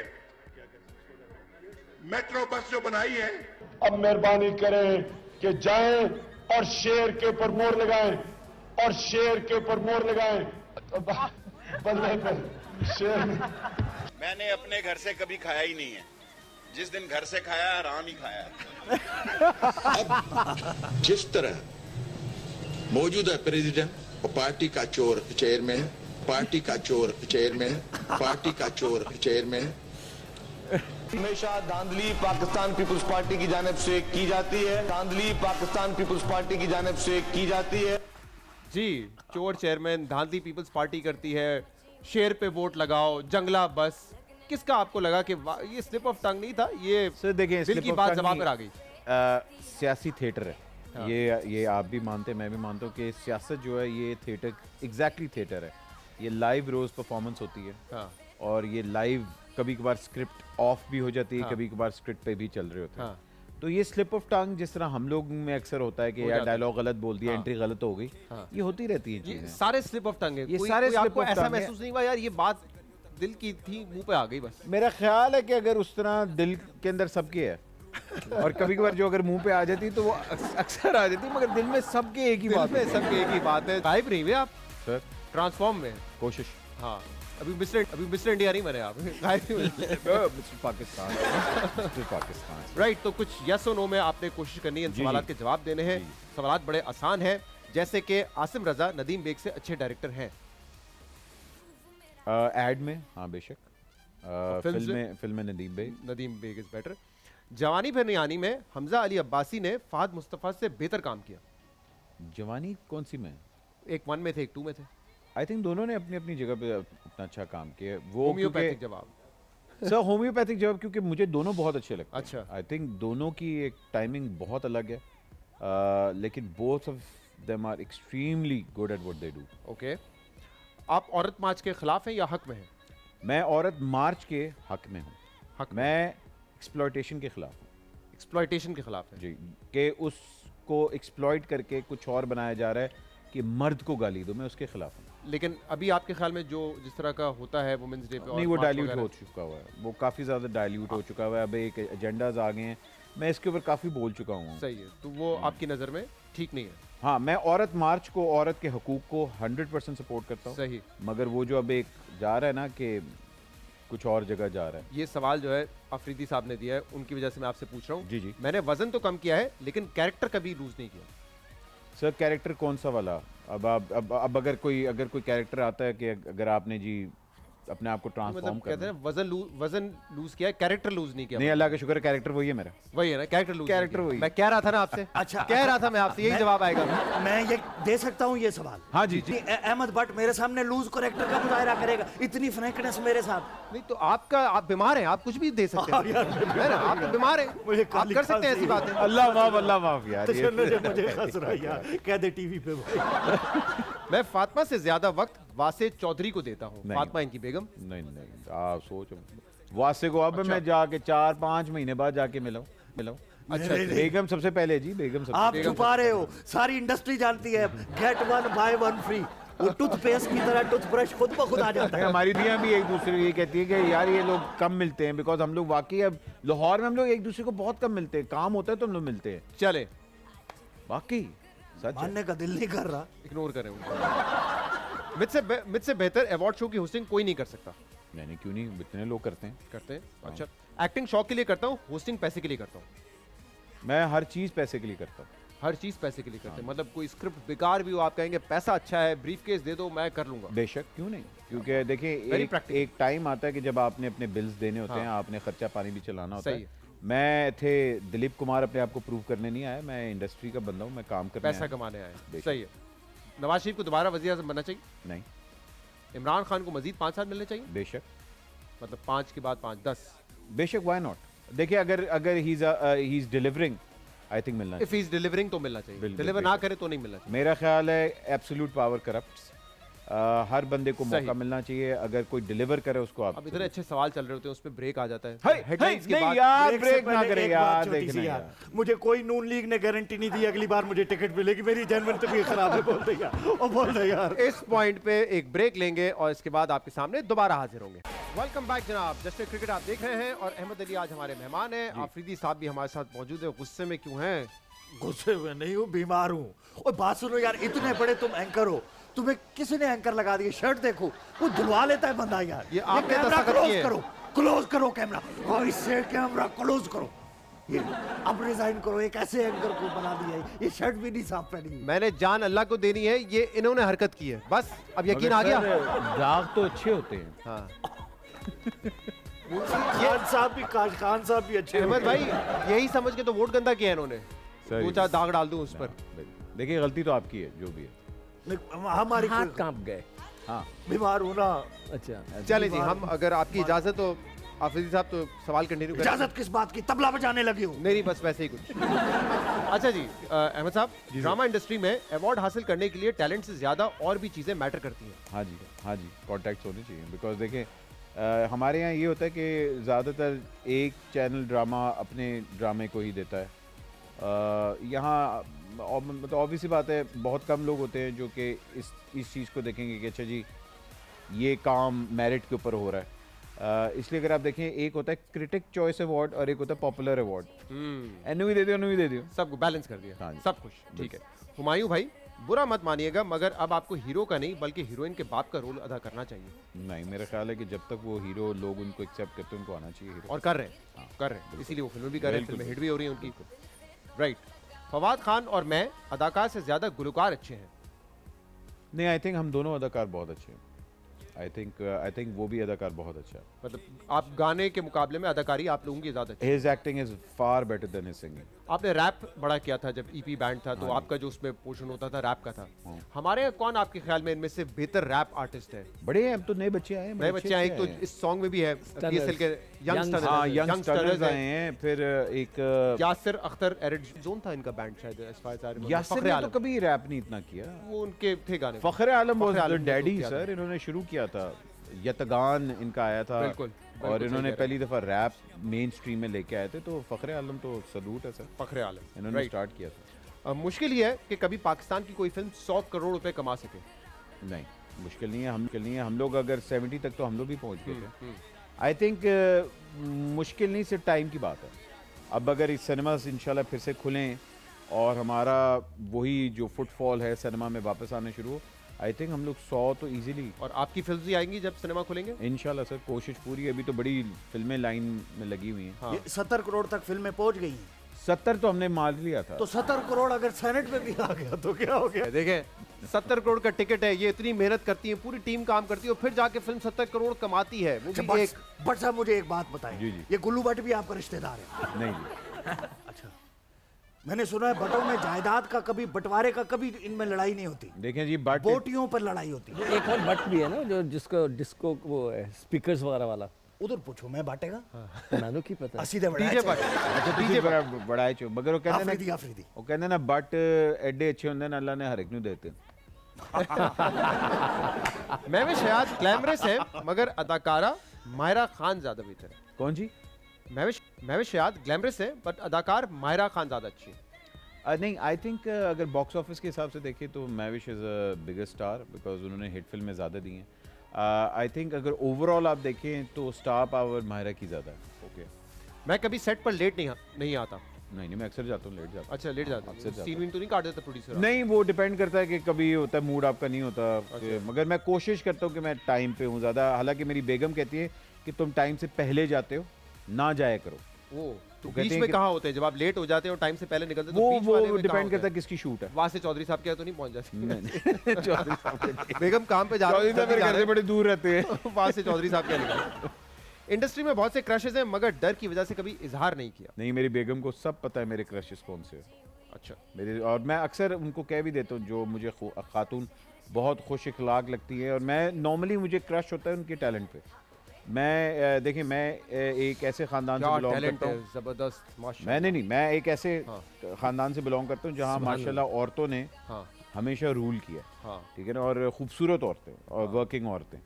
मेट्रो बस जो बनाई है। अब मेहरबानी करें कि जाएं और शेर के ऊपर मोहर लगाएं, और शेर के ऊपर मोहर लगाएं। बदले पर शेर मैंने अपने घर से कभी खाया ही नहीं है, जिस दिन घर से खाया हराम ही खाया। अब जिस तरह मौजूदा प्रेसिडेंट और पार्टी का चोर चेयरमैन, पार्टी का चोर चेयरमैन, पार्टी का चोर चेयरमैन हमेशा धांधली पाकिस्तान पीपुल्स पार्टी की जानिब से की जाती है, धांधली पाकिस्तान पीपुल्स पार्टी की जानिब से की जाती है। जी, चोर चेयरमैन, धांधली पीपल्स पार्टी करती है, शेर पे वोट लगाओ, जंगला बस। किसका आपको लगा कि ये स्लिप ऑफ टंग नहीं था, ये सर देखिए दिल की बात जबान पर आ गई? सियासी थिएटर है। हाँ। ये आप भी मानते हैं, मैं भी मानता हूँ कि सियासत जो है ये थिएटर, एग्जैक्टली थिएटर है। ये लाइव रोज परफॉर्मेंस होती है। हाँ। और ये लाइव कभी कभार स्क्रिप्ट ऑफ भी हो जाती है। हाँ। कभी कभार स्क्रिप्ट पे भी चल रहे होते हैं। हाँ। तो ये स्लिप ऑफ टंग जिस तरह हम लोग में अक्सर होता है कि यार डायलॉग गलत बोल दिया, एंट्री गलत हो गई, ये होती रहती है चीजें। सारे स्लिप ऑफ टंग है, ये सारे स्लिप ऑफ टंग। ऐसा महसूस नहीं हुआ यार ये बात दिल की थी, मुंह पे आ गई बस? मेरा ख्याल है कि अगर उस तरह दिल के अंदर सबके है और कभी कभार जो अगर मुंह पे आ जाती तो वो अक्सर आ जाती, मगर दिल में सबके एक ही बात है, सबके एक ही बात है। गायब नहीं हुए आप सर, ट्रांसफॉर्म में कोशिश। हाँ, अभी मिस्टर इंडिया नहीं बने आप, गायब नहीं हुए। Mister Pakistan, mister Pakistan. Right. तो कुछ यस और नो में आपने कोशिश करनी है, इन सवालात के जवाब देने हैं। सवालात बड़े आसान हैं, जैसे कि आसिम रजा नदीम बेग से अच्छे डायरेक्टर हैं? एड में हाँ बेशक, फिल्म में नदीम बेग इज बेटर। जवानी फिर नियानी में हमजा अली अब्बासी ने फहद मुस्तफ़ा से बेहतर काम किया। जवानी कौन सी में? एक 1 में थे, एक 2 में थे। आई थिंक दोनों ने अपनी अपनी जगह पे अपना अच्छा काम किया। वो होम्योपैथिक जवाब सर, होम्योपैथिक जवाब, क्योंकि मुझे दोनों बहुत अच्छे लगते हैं। अच्छा। आई थिंक दोनों की एक टाइमिंग बहुत अलग है, लेकिन both of them are extremely good at what they do. Okay. आप औरत मार्च के खिलाफ हैं या हक में हैं? मैं औरत मार्च के हक में हूँ। मैं एक्सप्लॉयटेशन के खिलाफ हूँ। एक्सप्लॉयटेशन के खिलाफ है? जी, कि उसको एक्सप्लॉयट करके कुछ और बनाया जा रहा है कि मर्द को गाली दो, मैं उसके खिलाफ हूँ। लेकिन अभी आपके ख्याल में जो जिस तरह का होता है वुमेन्स डे पे, नहीं वो डाइल्यूट हो चुका हुआ है, वो काफ़ी ज़्यादा डाइल्यूट हो चुका हुआ है। अब एक एजेंडाज आ गए हैं, मैं इसके ऊपर काफ़ी बोल चुका हूँ। सही है, तो वो आपकी नज़र में ठीक नहीं है? हाँ, मैं औरत मार्च को, औरत के हकूक़ को 100% सपोर्ट करता हूँ। सही। मगर वो जो अब एक जा रहा है ना कि कुछ और जगह जा रहा है। ये सवाल जो है अफरीदी साहब ने दिया है, उनकी वजह से मैं आपसे पूछ रहा हूँ। जी जी मैंने वजन तो कम किया है लेकिन कैरेक्टर कभी लूज नहीं किया। सर, कैरेक्टर कौन सा वाला? अब अगर कोई कैरेक्टर आता है कि अगर आपने जी अपने आप को ट्रांसफॉर्म मतलब कहते करना हैं वजन लूज किया है, कैरेक्टर लूज नहीं किया। नहीं, अल्लाह का शुक्र है, कैरेक्टर वही है मेरा। वही है ना, कैरेक्टर लूज। कैरेक्टर वही। मैं कह रहा था ना आपसे, अच्छा, कह रहा था मैं आपसे, यही जवाब आएगा। मैं ये दे सकता हूँ ये सवाल? हाँ जी जी। अहमद भट्ट मेरे सामने लूज कैरेक्टर का मुजाहरा करेगा, इतनी फ्रैंकनेस मेरे साथ? नहीं तो आप बीमार हैं, आप कुछ भी दे सकते हैं। है ना, आप तो बीमार हैं, मुझे आप कर सकते हैं ऐसी बातें। अल्लाह माफ यार। मुझे हंस रहा है यार, कह दे टीवी पे। मैं फातिमा से ज्यादा वक्त वासे चौधरी को देता हूँ। नहीं। फातिमा इनकी बेगम। नहीं, आप सोचो, वासे को अब मैं जाके 4-5 महीने बाद जाके मिलाऊं। अच्छा, बेगम सबसे पहले जी, बेगम सबसे। आप छुपा रहे हो, सारी इंडस्ट्री जानती है, गेट 1 बाय 1 फ्री। वो टूथपेस्ट की तरह टूथब्रश खुद ब खुद आ जाता है। हमारी दियाँ भी एक दूसरे को ये कहती है कि यार ये लोग कम मिलते हैं, बिकॉज हम लोग वाकई अब लाहौर में हम लोग एक दूसरे को बहुत कम मिलते हैं, काम होता है तो हम लोग मिलते हैं। चले, वाकई सच है। मानने का दिल नहीं कर रहा। इग्नोर करें उनको। मुझसे बेहतर अवार्ड शो की होस्टिंग कोई नहीं कर सकता। नहीं, क्यों नहीं, इतने लोग करते हैं। अच्छा, एक्टिंग शौक के लिए करता हूँ, होस्टिंग पैसे के लिए करता हूँ। मैं हर चीज पैसे के लिए करता हूँ। हर चीज पैसे के लिए करते हैं। मतलब कोई स्क्रिप्ट बेकार भी हो, आप कहेंगे पैसा अच्छा है, ब्रीफकेस दे दो, मैं कर लूंगा। बेशक, क्यों नहीं, क्योंकि देखिए एक टाइम आता है कि जब आपने अपने बिल्स देने होते हैं, आपने खर्चा पानी भी चलाना होता है। मैं थे दिलीप कुमार अपने आप को प्रूव करने नहीं आया, मैं इंडस्ट्री का बंदा हूँ, मैं काम करने पैसा कमाने आया। सही है। नवाज शरीफ को दोबारा वज़ीर-ए-आज़म बनना चाहिए? नहीं। इमरान खान को मजीद 5 साल मिलने चाहिए? बेशक। मतलब 5 के बाद 5, 10? बेशक, व्हाई नॉट। देखिए अगर he is delivering, I think मिलना चाहिए। इफ ही इज डिलीवरिंग तो मिलना चाहिए, डिलीवर ना करे तो नहीं मिलना चाहिए। मेरा ख्याल है एब्सोल्यूट पावर करप्ट्स। हर बंदे को मौका मिलना चाहिए, अगर कोई डिलीवर करे उसको। आप अब इतने अच्छे सवाल चल रहे होते हैं, उसमें ब्रेक आ जाता है। हेडलाइंस के बाद यार ब्रेक ना करें यार, देखना यार। मुझे कोई नून लीग ने गारंटी नहीं दी अगली बार मुझे टिकट मिलेगी, मेरी जनवन तबीयत खराब है। बोल दे यार। इस पॉइंट पे एक ब्रेक लेंगे और इसके बाद आपके सामने दोबारा हाजिर होंगे। वेलकम बैक जनाब, जस्ट क्रिकेट आप देख रहे हैं और अहमद अली आज हमारे मेहमान हैं। आफरीदी साहब भी हमारे साथ मौजूद है। गुस्से में क्यों हैं? गुस्से में नहीं हूँ, बीमार हूँ। और बात सुनो यार, इतने बड़े तुम एंकर हो, तुम्हें किसी ने एंकर लगा दिया? शर्ट देखो, वो धुलवा लेता है बंदा यार। ये आपने कैमरा दस्तखत क्लोज करो कैमरा, और इससे कैमरा क्लोज करो। ये अब रिजाइन करो, एक ऐसे एंकर को बना दिया है, ये शर्ट भी नहीं साफ पहनी। मैंने जान अल्लाह को देनी है, ये इन्होंने हरकत की है, बस अब यकीन आ गया। दाग तो अच्छे होते हैं। हाँ। खान साहब भी अच्छे। अहमद भाई, यही समझ के तो वोट गंदा किया इन्होंने। 2-4 दाग डाल दूं उस पर। देखिए गलती तो आपकी है, जो भी है। हमारी हाथ कांप गए। हाँ, बीमार हूँ ना। अच्छा, चले जी, हम अगर आपकी इजाजत हो आफरीदी साहब तो सवाल कंटिन्यू करें। इजाजत किस बात की? तबला बजाने लगी हूँ। नहीं, बस वैसे ही कुछ। अच्छा जी, अहमद साहब, ड्रामा इंडस्ट्री में अवार्ड हासिल करने के लिए टैलेंट से ज्यादा और भी चीजें मैटर करती हैं। हाँ जी, कॉन्टैक्ट्स होने चाहिए। बिकॉज देखें, हमारे यहाँ ये होता है कि ज़्यादातर एक चैनल ड्रामा अपने ड्रामे को ही देता है। यहाँ मतलब ऑब्वियसली बात है, बहुत कम लोग होते हैं जो कि इस चीज़ को देखेंगे कि अच्छा जी ये काम मेरिट के ऊपर हो रहा है। इसलिए अगर आप देखें, एक होता है क्रिटिक चॉइस अवार्ड और एक होता है पॉपुलर अवार्ड। एनु भी दे दियो सबको बैलेंस कर दिया। हाँ जी, सब कुछ ठीक है। हुमायूं भाई, बुरा मत मानिएगा, मगर अब आपको हीरो का नहीं बल्कि हीरोइन के बाप का रोल अदा करना चाहिए। नहीं, मेरा ख्याल है कि जब तक वो हीरो लोग उनको एक्सेप्ट करते हैं, उनको आना चाहिए हीरो। और कर रहे हैं। हाँ, कर रहे हैं, इसीलिए वो फिल्में भी कर रहे हैं, फिल्में हिट भी हो रही हैं उनकी। राइट। फवाद खान और मैं अदाकार से ज्यादा गुलकार अच्छे हैं। नहीं, आई थिंक हम दोनों अदाकार बहुत अच्छे हैं। आई थिंक वो भी अदाकार बहुत अच्छा है। मतलब आप गाने के मुकाबले में अदाकारी आप लोगों की ज्यादा अच्छी। His acting is far better than his singing. आपने रैप बड़ा किया था जब ईपी बैंड था, तो आपका जो उसमें पोर्शन होता था रैप का था। हमारे यहाँ कौन आपके ख्याल में इनमें से बेहतर रैप आर्टिस्ट है? बड़े हैं, अब तो नए बच्चे आए हैं। नए बच्चे आए, तो इस सॉन्ग में भी है PSL के यंगस्टर्स आए हैं। फिर एक यासिर अख्तर एरिड जोन था इनका बैंड शायद। यासिर ने तो कभी रैप नहीं इतना किया, वो उनके थे गाने। फखर आलम वाज द डैडी सर, इन्होंने शुरू किया था। यतगान इनका आया था। बिल्कुल, और इन्होंने पहली दफा रैप मेन स्ट्रीम में लेके आए थे, तो फखर आलम तो सलूट है सर। फखर आलम इन्होंने स्टार्ट किया था। मुश्किल ये है कि कभी पाकिस्तान की कोई फिल्म 100 करोड़ रुपए कमा सके। नहीं, मुश्किल नहीं है। हम लोग अगर 70 तक तो हम लोग भी पहुंच गए थे। आई थिंक मुश्किल नहीं, सिर्फ टाइम की बात है। अब अगर इस सिनेमास इंशाल्लाह फिर से खुलें और हमारा वही जो फुटफॉल है सिनेमा में वापस आने शुरू हो, आई थिंक हम लोग 100 तो इजीली। और आपकी फिल्म भी आएंगी जब सिनेमा खुलेंगे? इंशाल्लाह सर, कोशिश पूरी है। अभी तो बड़ी फिल्में लाइन में लगी हुई हैं। हाँ। 70 करोड़ तक फिल्में पहुंच गई हैं। 70 तो हमने मार लिया था। तो 70 करोड़ अगर सेनेट में भी आ गया तो क्या हो गया? देखें 70 करोड़ का टिकट है, ये इतनी मेहनत करती है, पूरी टीम काम करती है और फिर जाके फिल्म 70 करोड़ कमाती है, वो भी एक। बट साहब मुझे एक बात बताएं, जी, जी। ये गुल्लू भट्ट भी आपका रिश्तेदार है? नहीं जी। अच्छा, मैंने सुना है भट्टों में जायदाद का कभी बंटवारे का कभी इनमें लड़ाई नहीं होती, देखें जी, बट बोटियों पर लड़ाई होती है। एक और बट भी है ना जो जिसको डिस्को वो स्पीकर्स वगैरह वाला, उधर पूछो, मैं बांटेगा नानू की पता है। सीधे डीजे बट। अच्छा डीजे बड़ा है चो, मगर वो कहते हैं ना, आफरीदी वो कहते हैं ना बट एडे अच्छे होंगे ना, अल्लाह ने हर एक नू देते हैं। महविश हयात ग्लैमरस है मगर अदाकारा माहिरा खान ज्यादा बेहतर है। कौन जी? महविश हयात ग्लैमरस है बट अदाकार माहिरा खान ज्यादा अच्छी है। नहीं, आई थिंक अगर बॉक्स ऑफिस के हिसाब से देखें तो Mehwish is a biggest star, because उन्होंने हिट फिल्में ज़्यादा दी हैं। आई थिंक अगर ओवरऑल आप देखें तो स्टार पावर माहिरा की ज़्यादा है। ओके, मैं कभी सेट पर लेट नहीं आता। नहीं, मैं अक्सर जाता हूँ, लेट जाता हूँ। अच्छा, लेट जाता अक्सर जाता सीन वीन तो नहीं काट देता प्रोड्यूसर? नहीं, वो डिपेंड करता है कि कभी होता है मूड आपका नहीं होता। मगर मैं कोशिश करता हूँ कि मैं टाइम पे हूँ ज़्यादा। हालांकि मेरी बेगम कहती है कि तुम टाइम से पहले जाते हो, ना जाया करो। वो तो कहते बीच हैं में कि- कहाँ होते हैं जब आप लेट हो जाते हो, टाइम से पहले निकलते हो, तो बीच वाले वो में कहाँ डिपेंड होते करता है हैं? किसकी शूट है। वहाँ से चौधरी साहब के यहाँ तो नहीं पहुँच जाती। नहीं, चौधरी साहब के- बेगम काम पे जा रहे चौधरी साहब मेरे घर से बड़े दूर रहते हैं। वहाँ से चौधरी साहब क्या निकल। इंडस्ट्री में बहुत से क्रशेस हैं मगर डर की वजह से कभी इजहार नहीं किया। नहीं, मेरी बेगम को सब पता है मेरे क्रशेस कौन से हैं। अच्छा, मेरे, और मैं अक्सर उनको कह भी देता हूँ जो मुझे खातून बहुत खुश इखलाक लगती है, और मैं नॉर्मली मुझे क्रश होता है उनके टैलेंट पे। मैं देखिए, मैं एक ऐसे ख़ानदान से बिलोंग करता हूँ, जबरदस्त माशाल्लाह। मैं नहीं, मैं एक ऐसे ख़ानदान से बिलोंग करता हूँ जहाँ सुभान माशाल्लाह औरतों ने हाँ हमेशा रूल किया, हाँ ठीक है ना, और खूबसूरत औरतें और वर्किंग औरतें।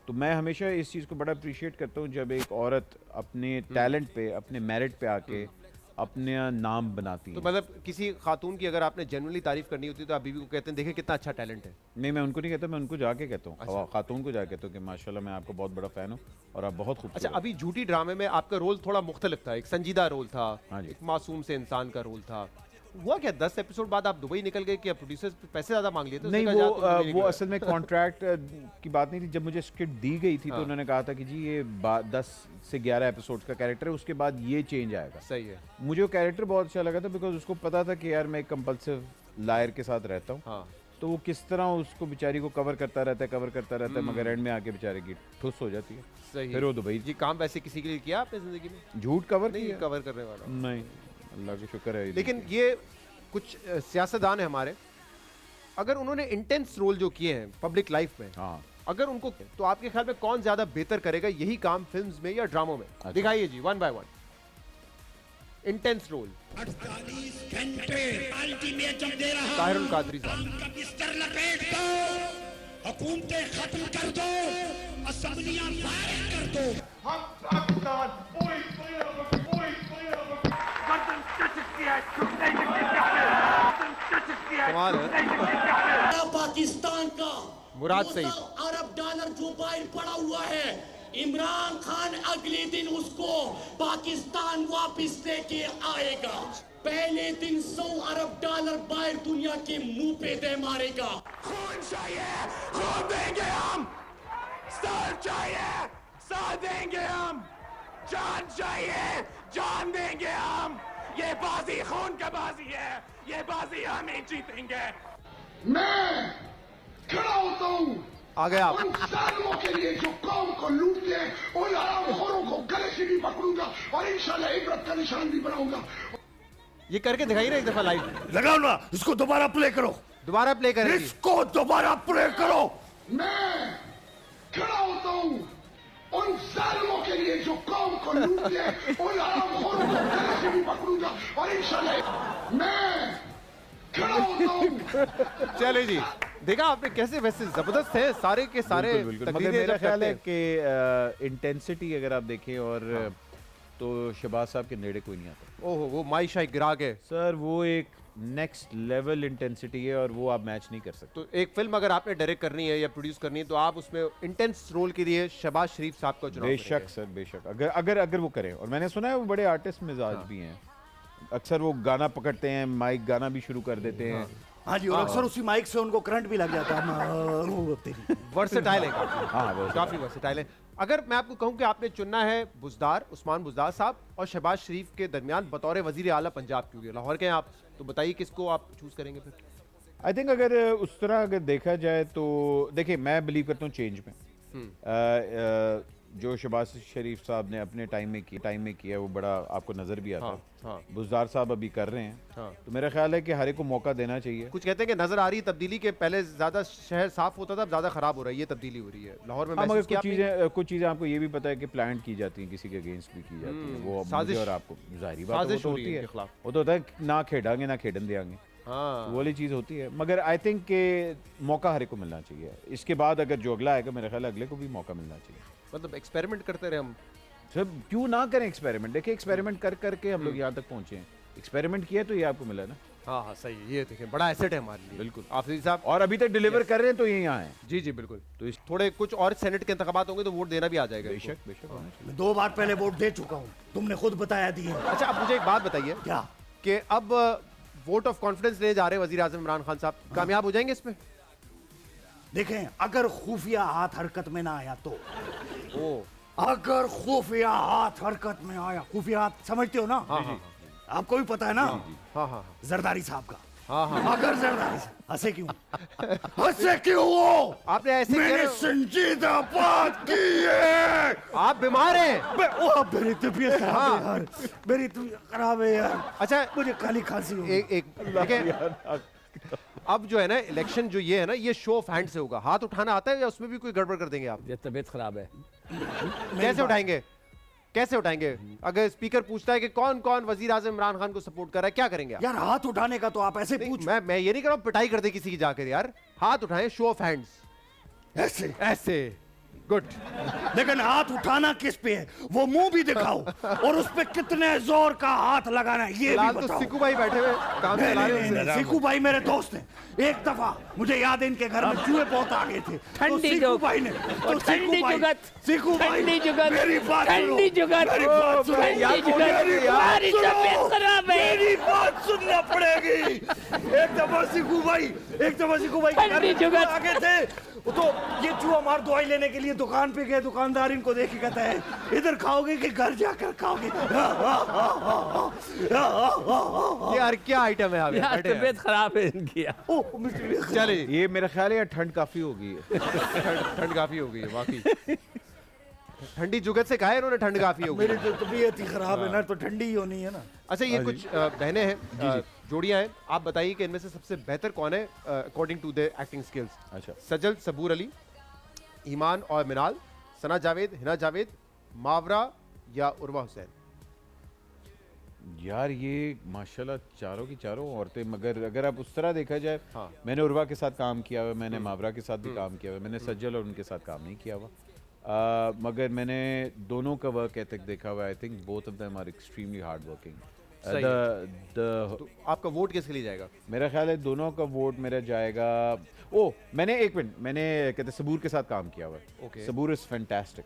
तो मैं हमेशा इस चीज़ को बड़ा अप्रिशिएट करता हूँ जब एक औरत अपने टैलेंट पे, अपने मेरिट पे आके अपने नाम बनाती तो है। मतलब किसी खातून की अगर आपने जेन्युइनली तारीफ करनी होती है तो आप बीवी को कहते हैं देखें कितना अच्छा टैलेंट है? नहीं, मैं उनको नहीं कहता, मैं उनको जाके कहता हूँ, खातून को जाके कहता हूँ कि माशाल्लाह मैं आपका बहुत बड़ा फ़ैन हूँ और आप बहुत खूबसूरत। अच्छा, अभी झूठी ड्रामे में आपका रोल थोड़ा मुख्तलिफ था, एक संजीदा रोल था, हाँ जी। एक मासूम से इंसान का रोल था। हुआ क्या 10 एपिसोड बाद आप दुबई निकल गए? क्या प्रोड्यूसर्स पैसे ज्यादा मांग लिए थे? नहीं, उसने कहा, "जा, तुम दुबई वो निकलो।" असल में कॉन्ट्रैक्ट की बात नहीं थी। जब मुझे स्क्रिप्ट दी गई थी तो हाँ। उन्होंने कहा था कि जी ये 10 से 11 एपिसोड्स का कैरेक्टर है, उसके बाद ये चेंज आएगा। सही है। मुझे वो कैरेक्टर बहुत अच्छा लगा था बिकॉज उसको पता था कि यार मैं एक कंपल्सिव लायर के साथ रहता हूँ, हाँ तो वो किस तरह उसको बेचारी को कवर करता रहता है, मगर एंड में आके बेचारे की ठुस हो जाती है। सही फिर है। वो दुबई जी, काम वैसे किसी के लिए किया आपने जिंदगी में? झूठ कवर नहीं, किया? कवर करने वाला। नहीं, अल्लाह का शुक्र है। लेकिन ये कुछ सियासतदान है हमारे, अगर उन्होंने इंटेंस रोल जो किए हैं पब्लिक लाइफ में, हाँ, अगर उनको, तो आपके ख्याल में कौन ज्यादा बेहतर करेगा यही काम फिल्म्स में या ड्रामों में? अच्छा। दिखाइए जी, 1 बाय 1 इंटेंस रोल। 48 घंटे अल्टीमेटम दे रहा ताहिरुल कादरी साहब। का बिस्तर लपेट दो, हुकूमतें खत्म कर दो, असेंबलियां फारिग कर दो। हम पाकिस्तान पूरी गर्दन टचकी है, झुकने की गर्दन टचकी है। कमाल है। पाकिस्तान का मुराद सईद। 200 अरब डॉलर जो बाहर पड़ा हुआ है, इमरान खान अगले दिन उसको पाकिस्तान वापस लेके आएगा। पहले दिन 100 अरब डॉलर बाहर दुनिया के मुंह पे दे मारेगा। खून चाहिए, खून देंगे हम। सर चाहिए, सर देंगे हम। जान चाहिए, जान देंगे हम। ये बाजी खून का बाजी है, ये बाजी हम ही जीतेंगे। मैं खड़ा होता हूँ आ गए आप। उन जालिमों के लिए जो कौम को लूटते हैं, उन हरामखोरों को गले से भी पकड़ूंगा और इंशाल्लाह इबरत का निशान भी बनाऊंगा। ये करके दिखाइए ना एक दफा लाइव। लगाओ ना, इसको दोबारा प्ले करो, दोबारा प्ले करें जी। इसको दोबारा प्ले करो। मैं खड़ा होता हूँ उन जालिमों के लिए जो कौम को लूटते हैं, उन हरामखोरों को गले से भी पकड़ूंगा और इंशाल्लाह मैं खड़ा होता हूँ। चले जी, देखा आपने कैसे वैसे जबरदस्त है सारे के सारे। बिल्कुल, बिल्कुल। मगर तकरीरें मेरा जब ख्याल करते है हैं। कि इंटेंसिटी अगर आप देखें और तो शहबाज साहब के नेड़े कोई नहीं आता। ओहो, वो माई शाही गिरा के सर वो एक नेक्स्ट लेवल इंटेंसिटी है और वो आप मैच नहीं कर सकते। तो एक फिल्म अगर आपने डायरेक्ट करनी है या प्रोड्यूस करनी है तो आप उसमें इंटेंस रोल के लिए शहबाज शरीफ साहब का चुनाव बेशक करेंगे। सर, बेशक। अगर वो करें, और मैंने सुना है वो बड़े आर्टिस्ट मिजाज भी हैं, अक्सर वो गाना पकड़ते हैं, माइक गाना भी शुरू कर देते हैं हाँ जी, और अक्सर उसी माइक से उनको करंट भी लग जाता है। वर्सेटाइल है काफी। हाँ, काफी वर्सेटाइल है। अगर मैं आपको कहूं कि आपने चुनना है बुज़दार, उस्मान बुज़दार साहब और शहबाज शरीफ के दरमियान बतौर वजीर आला पंजाब के लिए, लाहौर के हैं आप, तो बताइए किसको आप चूज करेंगे फिर? आई थिंक अगर उस तरह अगर देखा जाए तो देखिए, मैं बिलीव करता हूँ चेंज में। जो शहबाज शरीफ साहब ने अपने टाइम में किया वो बड़ा आपको नजर भी आता है। हाँ। बुज़दार साहब अभी कर रहे हैं। हाँ। तो मेरा ख्याल है कि हर एक को मौका देना चाहिए। कुछ कहते हैं कि नजर आ रही तब्दीली के, पहले ज्यादा शहर साफ होता था, अब ज्यादा खराब हो रहा है, ये तब्दीली हो रही है लाहौर में। मगर कुछ चीजें आपको ये भी पता है कि प्लान की जाती हैं, किसी के अगेंस्ट भी की जाती हैं। वो मुझे और आपको जाहिर बात है, वो तो होती है, वो तो होता है ना खेडांगे ना खेडन देंगे, वो वाली चीज़ होती है। मगर आई थिंक के मौका हर एक को मिलना चाहिए। इसके बाद अगर जो अगला आएगा, मेरा ख्याल है अगले को भी मौका मिलना चाहिए। मतलब एक्सपेरिमेंट करते रहे हम, सब क्यों ना करें एक्सपेरिमेंट? देखिए, एक्सपेरिमेंट कर करके हम लोग यहाँ तक पहुंचे हैं। एक्सपेरिमेंट किया तो ये आपको मिला ना। हाँ सही है, ये देखिए बड़ा एसेट है हमारे लिए। बिल्कुल आफरीदी साहब, और अभी तक डिलीवर कर रहे हैं तो ये यहाँ है। जी जी बिल्कुल। तो इस थोड़े कुछ और सेनेट के इंतखाबात होंगे तो वोट देना भी आ जाएगा। बेशक मैं 2 बार पहले वोट दे चुका हूँ, तुमने खुद बताया दिए। अच्छा, अब मुझे एक बात बताइए क्या कि अब वोट ऑफ कॉन्फिडेंस ले जा रहे हैं वजीर आजम इमरान खान साहब, कामयाब हो जाएंगे इसमें? देखें, अगर खुफिया हाथ हरकत में ना आया तो अगर खुफिया हाथ हरकत में आया, खुफिया हाथ समझते हो ना? हाँ। आपको भी पता है ना? हाँ। जरदारी साहब का। हाँ। अगर जरदारी हंसे क्यों? हंसे क्यों हो? आपने ऐसे मैंने संजीदा बात की है। आप बीमार हैं? मेरी तबीयत खराब है यार, मेरी तबीयत खराब है यार। अच्छा, मुझे काली खांसी हो। एक अब जो है ना इलेक्शन, जो ये है ना, ये शो ऑफ हैंड से होगा। हाथ उठाना आता है या उसमें भी कोई गड़बड़ कर देंगे आप? ये तबीयत खराब है। कैसे उठाएंगे? अगर स्पीकर पूछता है कि कौन कौन वजीर आजम इमरान खान को सपोर्ट कर रहा है, क्या करेंगे यार? हाथ उठाने का तो आप ऐसे पूछ। मैं ये नहीं कर रहा हूं पिटाई कर दे किसी की जाकर, यार हाथ उठाएं, शो ऑफ हैंड्स, ऐसे गुड। लेकिन हाथ उठाना किस पे है, वो मुंह भी दिखाओ और उस पे कितने जोर का हाथ लगाना है ये भी बताओ। तो सिकू भाई बैठे हुए काम चला रहे हैं। सिकू भाई मेरे दोस्त हैं। एक दफा मुझे याद है, इनके घर में चूहे बहुत आ गए थे, तो सिकू भाई ने सिकू भाई मेरी बात सुनना पड़ेगी। एक दफा सिकू भाई आगे थे, तो ये चूहा मार दवाई लेने के लिए दुकान पे गए। दुकानदार इनको देख के कहता है, इधर खाओगे कि घर जाकर खाओगे? यार क्या आइटम है यार, तबीयत खराब है इनकी। चले, ये मेरा ख्याल है ठंड काफी होगी। ठंड काफी हो गई है वाकई। ठंडी जुगत से कहा है इन्होंने, ठंड काफी हो गई। मेरी तो तबीयत ही खराब है ना, तो ठंडी ही होनी है ना। अच्छा, ये कुछ बहनें हैं, जोड़ियां हैं, आप बताइए कि इनमें से सबसे बेहतर कौन है according to the acting skills? अच्छा, सजल सबूर अली, ईमान और मिनाल, सना जावेद, हिना जावेद, मावरा या उर्वा हुसैन? यार ये माशाल्लाह चारों की चारों औरतें। मगर अगर आप उस तरह देखा जाए, हाँ। मैंने उर्वा के साथ काम किया हुआ, मैंने मावरा के साथ भी काम किया हुआ, मैंने सज्जल और उनके साथ काम नहीं किया हुआ। मगर मैंने दोनों का वर्क एथिक देखा हुआ। I think both of them are extremely hard working. तो आपका वोट किसके लिए जाएगा? मेरा ख्याल है दोनों का वोट मेरा जाएगा। मैंने एक मिनट, मैंने कहते सबूर के साथ काम किया हुआ है। Okay. Saboor is fantastic.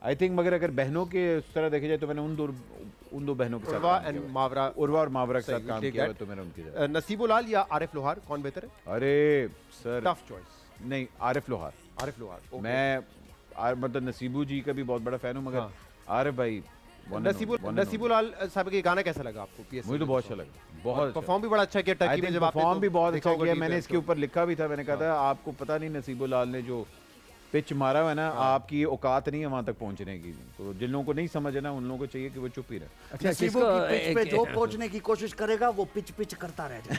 I think मगर अगर बहनों के उस तरह देखे जाए तो मैंने उन दो बहनों के साथ उर्वा एंड मावरा, उर्वा और मावरा के साथ काम किया हुआ, तो मैंने उनकी नसीबुल लाल या आरिफ लोहार, कौन बेहतर है? अरे सर, टफ चॉइस। नहीं, आरिफ लोहार। आरिफ लोहार। मैं मतलब नसीबू जी का भी बहुत बड़ा फैन हूँ, मगर आरिफ भाई नसीबुल लाल साहब का गाना कैसा लगा आपको? मुझे तो बहुत अच्छा लगा, बहुत परफॉर्म भी बड़ा अच्छा किया टर्की में, जब आपने परफॉर्म भी बहुत अच्छा किया। मैंने इसके तो। ऊपर लिखा भी था, मैंने कहा था आपको पता नहीं नसीबुल लाल ने जो पिच मारा हुआ है ना, आपकी औकात नहीं है वहां तक पहुंचने की। तो जिन लोगों को नहीं समझ है ना, उन लोगों को चाहिए कि वो चुप ही रहे। अच्छा, नसीबो की पिच पे जो पहुंचने की कोशिश करेगा वो पिच करता रह जाए।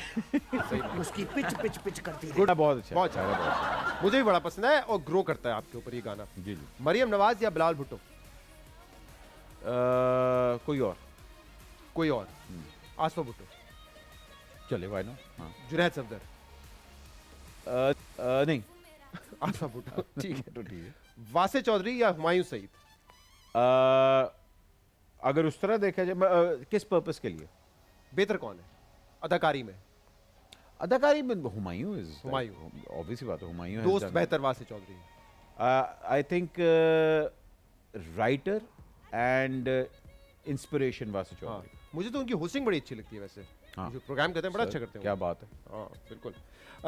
उसकी पिच करती रहे। बहुत अच्छा, बहुत अच्छा, मुझे भी बड़ा पसंद है और ग्रो करता है आपके ऊपर ये गाना। जी। मरियम नवाज या बिलाल भुट्टो? कोई और। आसफा भुट्टो चले, व्हाई नॉट? हाँ। जुनैद सफदर? नहीं, आसफा भुट्टो। ठीक है, तो ठीक है। वासे चौधरी या हुमायूं सईद? अगर उस तरह देखा जाए, किस पर्पस के लिए बेहतर कौन है अदाकारी में? अदाकारी में हुमायूं इज हुमायूं, ऑब्वियसली बात है, हुमायूं दोस्त बेहतर Vasay Chaudhry? I think writer and inspiration Vasay Chaudhry. मुझे तो उनकी होस्टिंग बड़ी अच्छी लगती है वैसे। जो प्रोग्राम करते हैं बड़ा अच्छा करते हैं क्या बात है। हाँ बिल्कुल।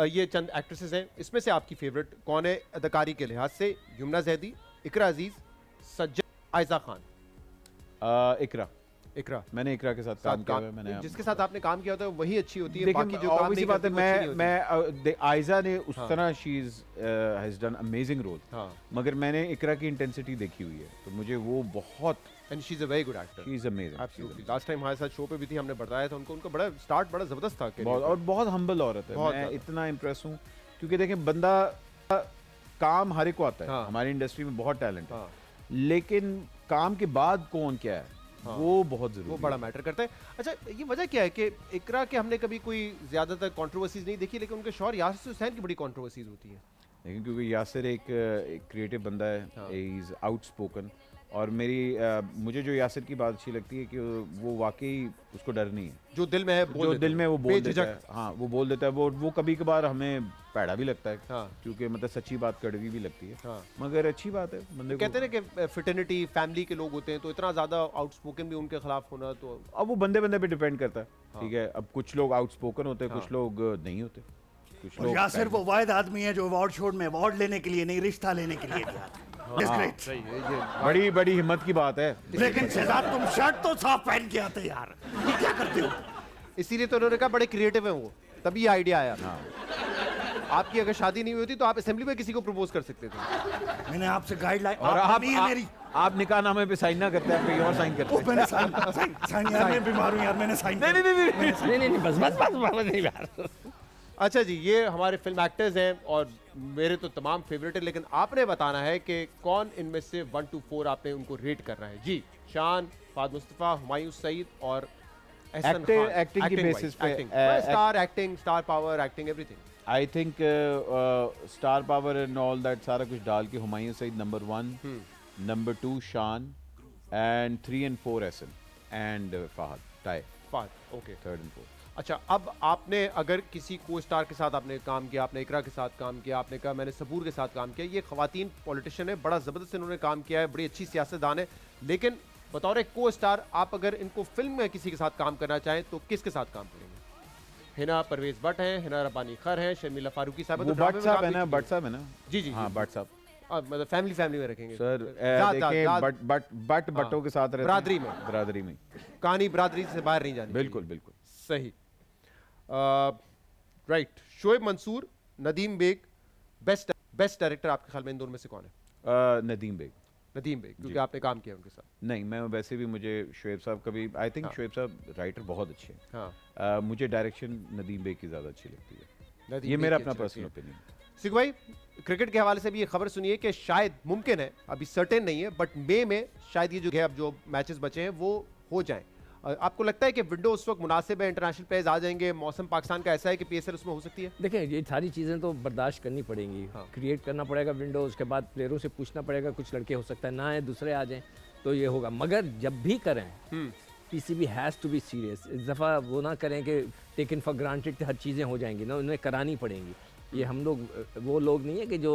ये चंद एक्ट्रेसेस हैं, इसमें से आपकी फेवरेट कौन है अदाकारी के लिहाज से? यमुना जैदी, इकरा अजीज, सज्जद, आयजा खान। इकरा मैंने इकरा के साथ काम किया है। मैंने जिसके साथ आपने काम किया होता है वही अच्छी होती है, देखिए बाकी जो काम नहीं बात है, करती वो अच्छी नहीं होती। मैं आयजा ने उस तरह she has done amazing role, मगर मैंने इकरा की इंटेंसिटी देखी हुई है तो मुझे वो बहुत, and she is a very good actor, she is amazing absolutely. Last time हमारे साथ शो पे भी थी, हमने बताया था उनका बड़ा स्टार्ट बड़ा जबरदस्त था बहुत, और बहुत हम्बल औरत है। मैं इतना इम्प्रेस हूँ क्योंकि देखें बंदा काम हर एक को आता है, हमारी इंडस्ट्री में बहुत टैलेंट है, लेकिन काम के बाद कौन क्या है वो बहुत जरूरी, वो बड़ा मैटर करता है। अच्छा ये वजह क्या है कि इकरा के हमने कभी कोई ज्यादातर कंट्रोवर्सीज नहीं देखी, लेकिन उनके शौहर यासिर हुसैन की बड़ी कंट्रोवर्सीज होती है? लेकिन क्योंकि यासिर एक क्रिएटिव बंदा है, ही इज आउटस्पोकन, और मुझे जो यासिर की बात अच्छी लगती है कि वो वाकई उसको डर नहीं है, जो दिल में है जो दिल में वो बोल देता है। हाँ वो बोल देता है, वो कभी कभार हमें पैड़ा भी लगता है, क्योंकि मतलब सच्ची बात कड़वी भी लगती है, मगर अच्छी बात है बंदे को। कहते हैं कि फिटर्निटी फैमिली के लोग होते हैं तो इतना ज्यादा आउटस्पोकन भी उनके खिलाफ होना, तो अब वो बंदे पे डिपेंड करता है, ठीक है। अब कुछ लोग आउटस्पोकन होते हैं, कुछ लोग नहीं होते, कुछ लोग। यासिर वो वाहिद आदमी है जो अवार्ड शो में अवार्ड लेने के लिए नहीं, रिश्ता लेने के लिए गया था। बड़ी बड़ी हिम्मत की बात है। लेकिन शहजाद तुम शर्ट तो साफ पहन के आते यार, ये क्या करते हो? इसीलिए तो उन्होंने कहा बड़े क्रिएटिव हैं वो, तभी आइडिया आया। आपकी अगर शादी नहीं हुई होती तो आप असेंबली में किसी को प्रपोज कर सकते थे। मैंने आपसे गाइडलाइन, और आप निकाह नामे पे साइन ना करते, आप कहीं और साइन करते हैं। मैंने साइन यार, मैं बीमार हूं यार, मैंने साइन नहीं बस यार। अच्छा जी, ये हमारे फिल्म एक्टर्स हैं और मेरे तो तमाम फेवरेट है, लेकिन आपने बताना है कि कौन इनमें से 1 to 4 आपने उनको रेट करना है जी। शान, फाद मुस्तफा, हुमायूं सईद और एहसन खान। एक्टिंग की बेसिस पे, star acting, star power, acting, everything. I think star power and all that सारा कुछ डाल के Humayun Saeed number 1, number 2 Shaan, and 3 and 4 Ehsan, and Fahad tie. Fahad okay, 3rd and 4th। अच्छा अब आपने अगर किसी को स्टार के साथ आपने काम किया, आपने इकरा के साथ काम किया, आपने कहा मैंने सबूर के साथ काम किया, ये खवातीन पॉलिटिशियन है, बड़ा ज़बरदस्त इन्होंने काम किया है, बड़ी अच्छी सियासतदान है, लेकिन बतौर एक को स्टार आप अगर इनको फिल्म में किसी के साथ काम करना चाहें तो किसके साथ काम करेंगे? हिना परवेज भट्ट हैं, हिना रब्बानी खर हैं, शर्मिला फारूकी साहब है ना, भट्ट साहब है ना जी जी, हाँ भट्ट साहब, मतलब फैमिली में रखेंगे सर। देखिए बट्टों के साथ रहते हैं, बरादरी में कहानी बरादरी से बाहर नहीं जानी। बिल्कुल सही। Right, Shoaib Mansoor, Nadeem Baig, best director आपके ख्याल में इन दोनों में से कौन है? नदीम बेग, क्योंकि आपने काम किया उनके साथ। नहीं, मैं वैसे भी मुझे शोएब साहब कभी, आई थिंक शोएब साहब राइटर बहुत अच्छे हैं, मुझे डायरेक्शन नदीम बेग की ज़्यादा अच्छी लगती है, ये मेरा अपना पर्सनल ओपिनियन। सिख भाई, क्रिकेट के हवाले से भी ये खबर सुनिए कि शायद मुमकिन है, अभी सर्टेन नहीं है, बट मई में शायद ये जो है अब जो मैचेस बचे हैं वो हो जाएं। आपको लगता है कि विंडो उस वक्त मुनासिब है, इंटरनेशनल प्लेयर्स आ जाएंगे, मौसम पाकिस्तान का ऐसा है कि पीएसएल उसमें हो सकती है? देखें ये सारी चीज़ें तो बर्दाश्त करनी पड़ेंगी, क्रिएट करना पड़ेगा विंडो, उसके बाद प्लेयरों से पूछना पड़ेगा, कुछ लड़के हो सकता है ना आए, दूसरे आ जाएं, तो ये होगा। मगर जब भी करें PCB has to be serious, इस दफ़ा वो ना करें कि टेकन फॉर ग्रांटेड हर चीज़ें हो जाएंगी ना, उन्हें करानी पड़ेंगी। ये हम लोग वो लोग नहीं है कि जो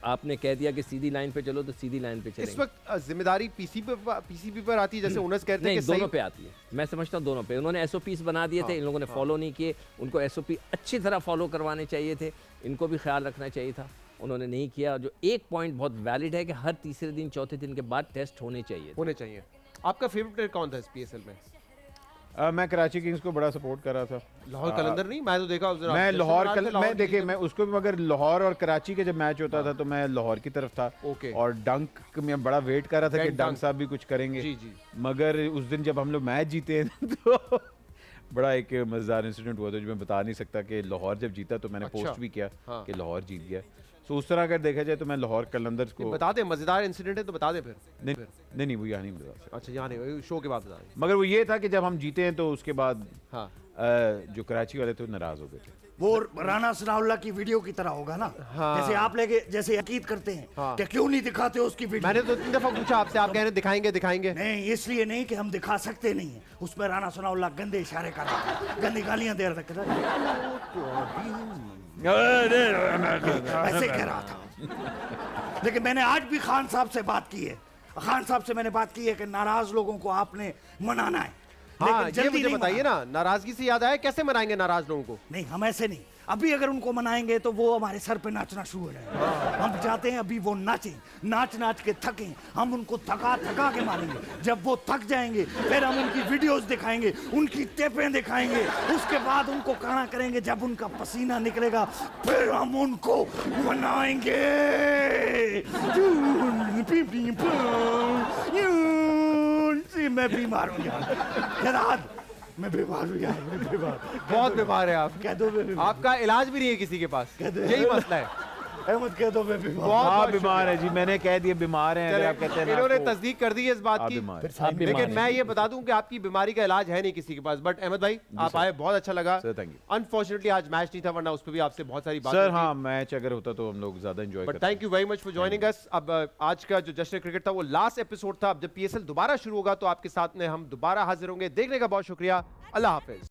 आपने कह दिया कि सीधी लाइन पे चलो तो सीधी लाइन पे चलेंगे। इस वक्त जिम्मेदारी पीसीबी पर आती है, जैसे ओनर्स कहते हैं कि दोनों पे आती है। मैं समझता हूँ दोनों पे। उन्होंने एसओपीस बना दिए थे, इन लोगों ने फॉलो नहीं किए, उनको एसओपी अच्छी तरह फॉलो करवाने चाहिए थे, इनको भी ख्याल रखना चाहिए था, उन्होंने नहीं किया। जो एक पॉइंट बहुत वैलिड है कि हर तीसरे दिन चौथे दिन के बाद टेस्ट होने चाहिए। आपका फेवरेट कौन था इस पीएसएल में? मैं कराची किंग्स को बड़ा सपोर्ट कर रहा था। लाहौर कलंदर नहीं, मैं तो देखा मैं लाहौर मैं देखिए मैं उसको भी, मगर लाहौर और कराची के जब मैच होता था तो मैं लाहौर की तरफ था। और डंक में बड़ा वेट कर रहा था कि डंक साहब भी कुछ करेंगे। जी। मगर उस दिन जब हम लोग मैच जीते तो बड़ा एक मजेदार इंसिडेंट हुआ था जो मैं बता नहीं सकता, कि लाहौर जब जीता तो मैंने पोस्ट भी किया कि लाहौर जीत गया। तो उस तरह अगर देखा जाए तो मैं लाहौर कलंदर्स को बता दे, मजेदार इंसिडेंट है तो बता दे फिर। नहीं वो यहाँ नहीं बता सकता। अच्छा यहाँ नहीं, शो के बाद बता दे। मगर वो ये था कि जब हम जीते हैं तो उसके बाद जो कराची वाले थे नाराज हो गए थे। वो राना सनाउल्लाह की वीडियो की तरह होगा ना, जैसे आप लेके जैसे यकीन करते हैं कि क्यों नहीं दिखाते उसकी वीडियो। मैंने तो 3 दफा पूछा आपसे, आप कह रहे हैं दिखाएंगे। नहीं, इसलिए नहीं कि हम दिखा सकते नहीं है, उसमें राना सनाउल्लाह गंदे इशारे कर रहा था, गंदी गालियां दे रहा था, ऐसे कह रहा था। लेकिन मैंने आज भी खान साहब से बात की है, खान साहब से मैंने बात की है कि नाराज लोगों को आपने मनाना है। हाँ, लेकिन ये जल्दी मुझे नहीं बताइए ना, नाराजगी से याद आया, कैसे मनाएंगे नाराज लोगों को? नहीं, हम ऐसे नहीं। अभी अगर उनको मनाएंगे तो वो हमारे सर पे नाचना शुरू हो जाएगा। हम चाहते हैं अभी वो नाचें, नाच नाच के थकें, हम उनको थका थका के मारेंगे। जब वो थक जाएंगे फिर हम उनकी वीडियोस दिखाएंगे, उनकी टेपें दिखाएंगे, उसके बाद उनको काना करेंगे। जब उनका पसीना निकलेगा फिर हम उनको मनाएंगे। मैं बीमार हूँ यार, मैं बीमार हूँ यार, मैं बीमार। बहुत बीमार है आप। कह दो मैं बीमार। आपका इलाज भी नहीं है किसी के पास, यही मसला है। अहमद कह दो मैं बीमार। बहुत बीमार है जी, मैंने कह दिया बीमार हैं। अगर आप कहते हैं इन्होंने तस्दीक कर दी है इस बात की, लेकिन मैं ये बता दूं कि आपकी बीमारी का इलाज है नहीं किसी के पास। बट अहमद भाई आप आए, बहुत अच्छा लगा। अनफॉर्चुनेटली आज मैच नहीं था, वरना उस पर भी आपसे बहुत सारी बात सर। हाँ, मैच अगर होता तो हम लोग ज्यादा एंजॉय करते। But thank you very much for joining us. अब आज का जो जश्न क्रिकेट था वो लास्ट एपिसोड था। अब जब PSL दोबारा शुरू होगा तो आपके साथ में हम दोबारा हाजिर होंगे। देखने का बहुत शुक्रिया। अल्लाह हाफिज।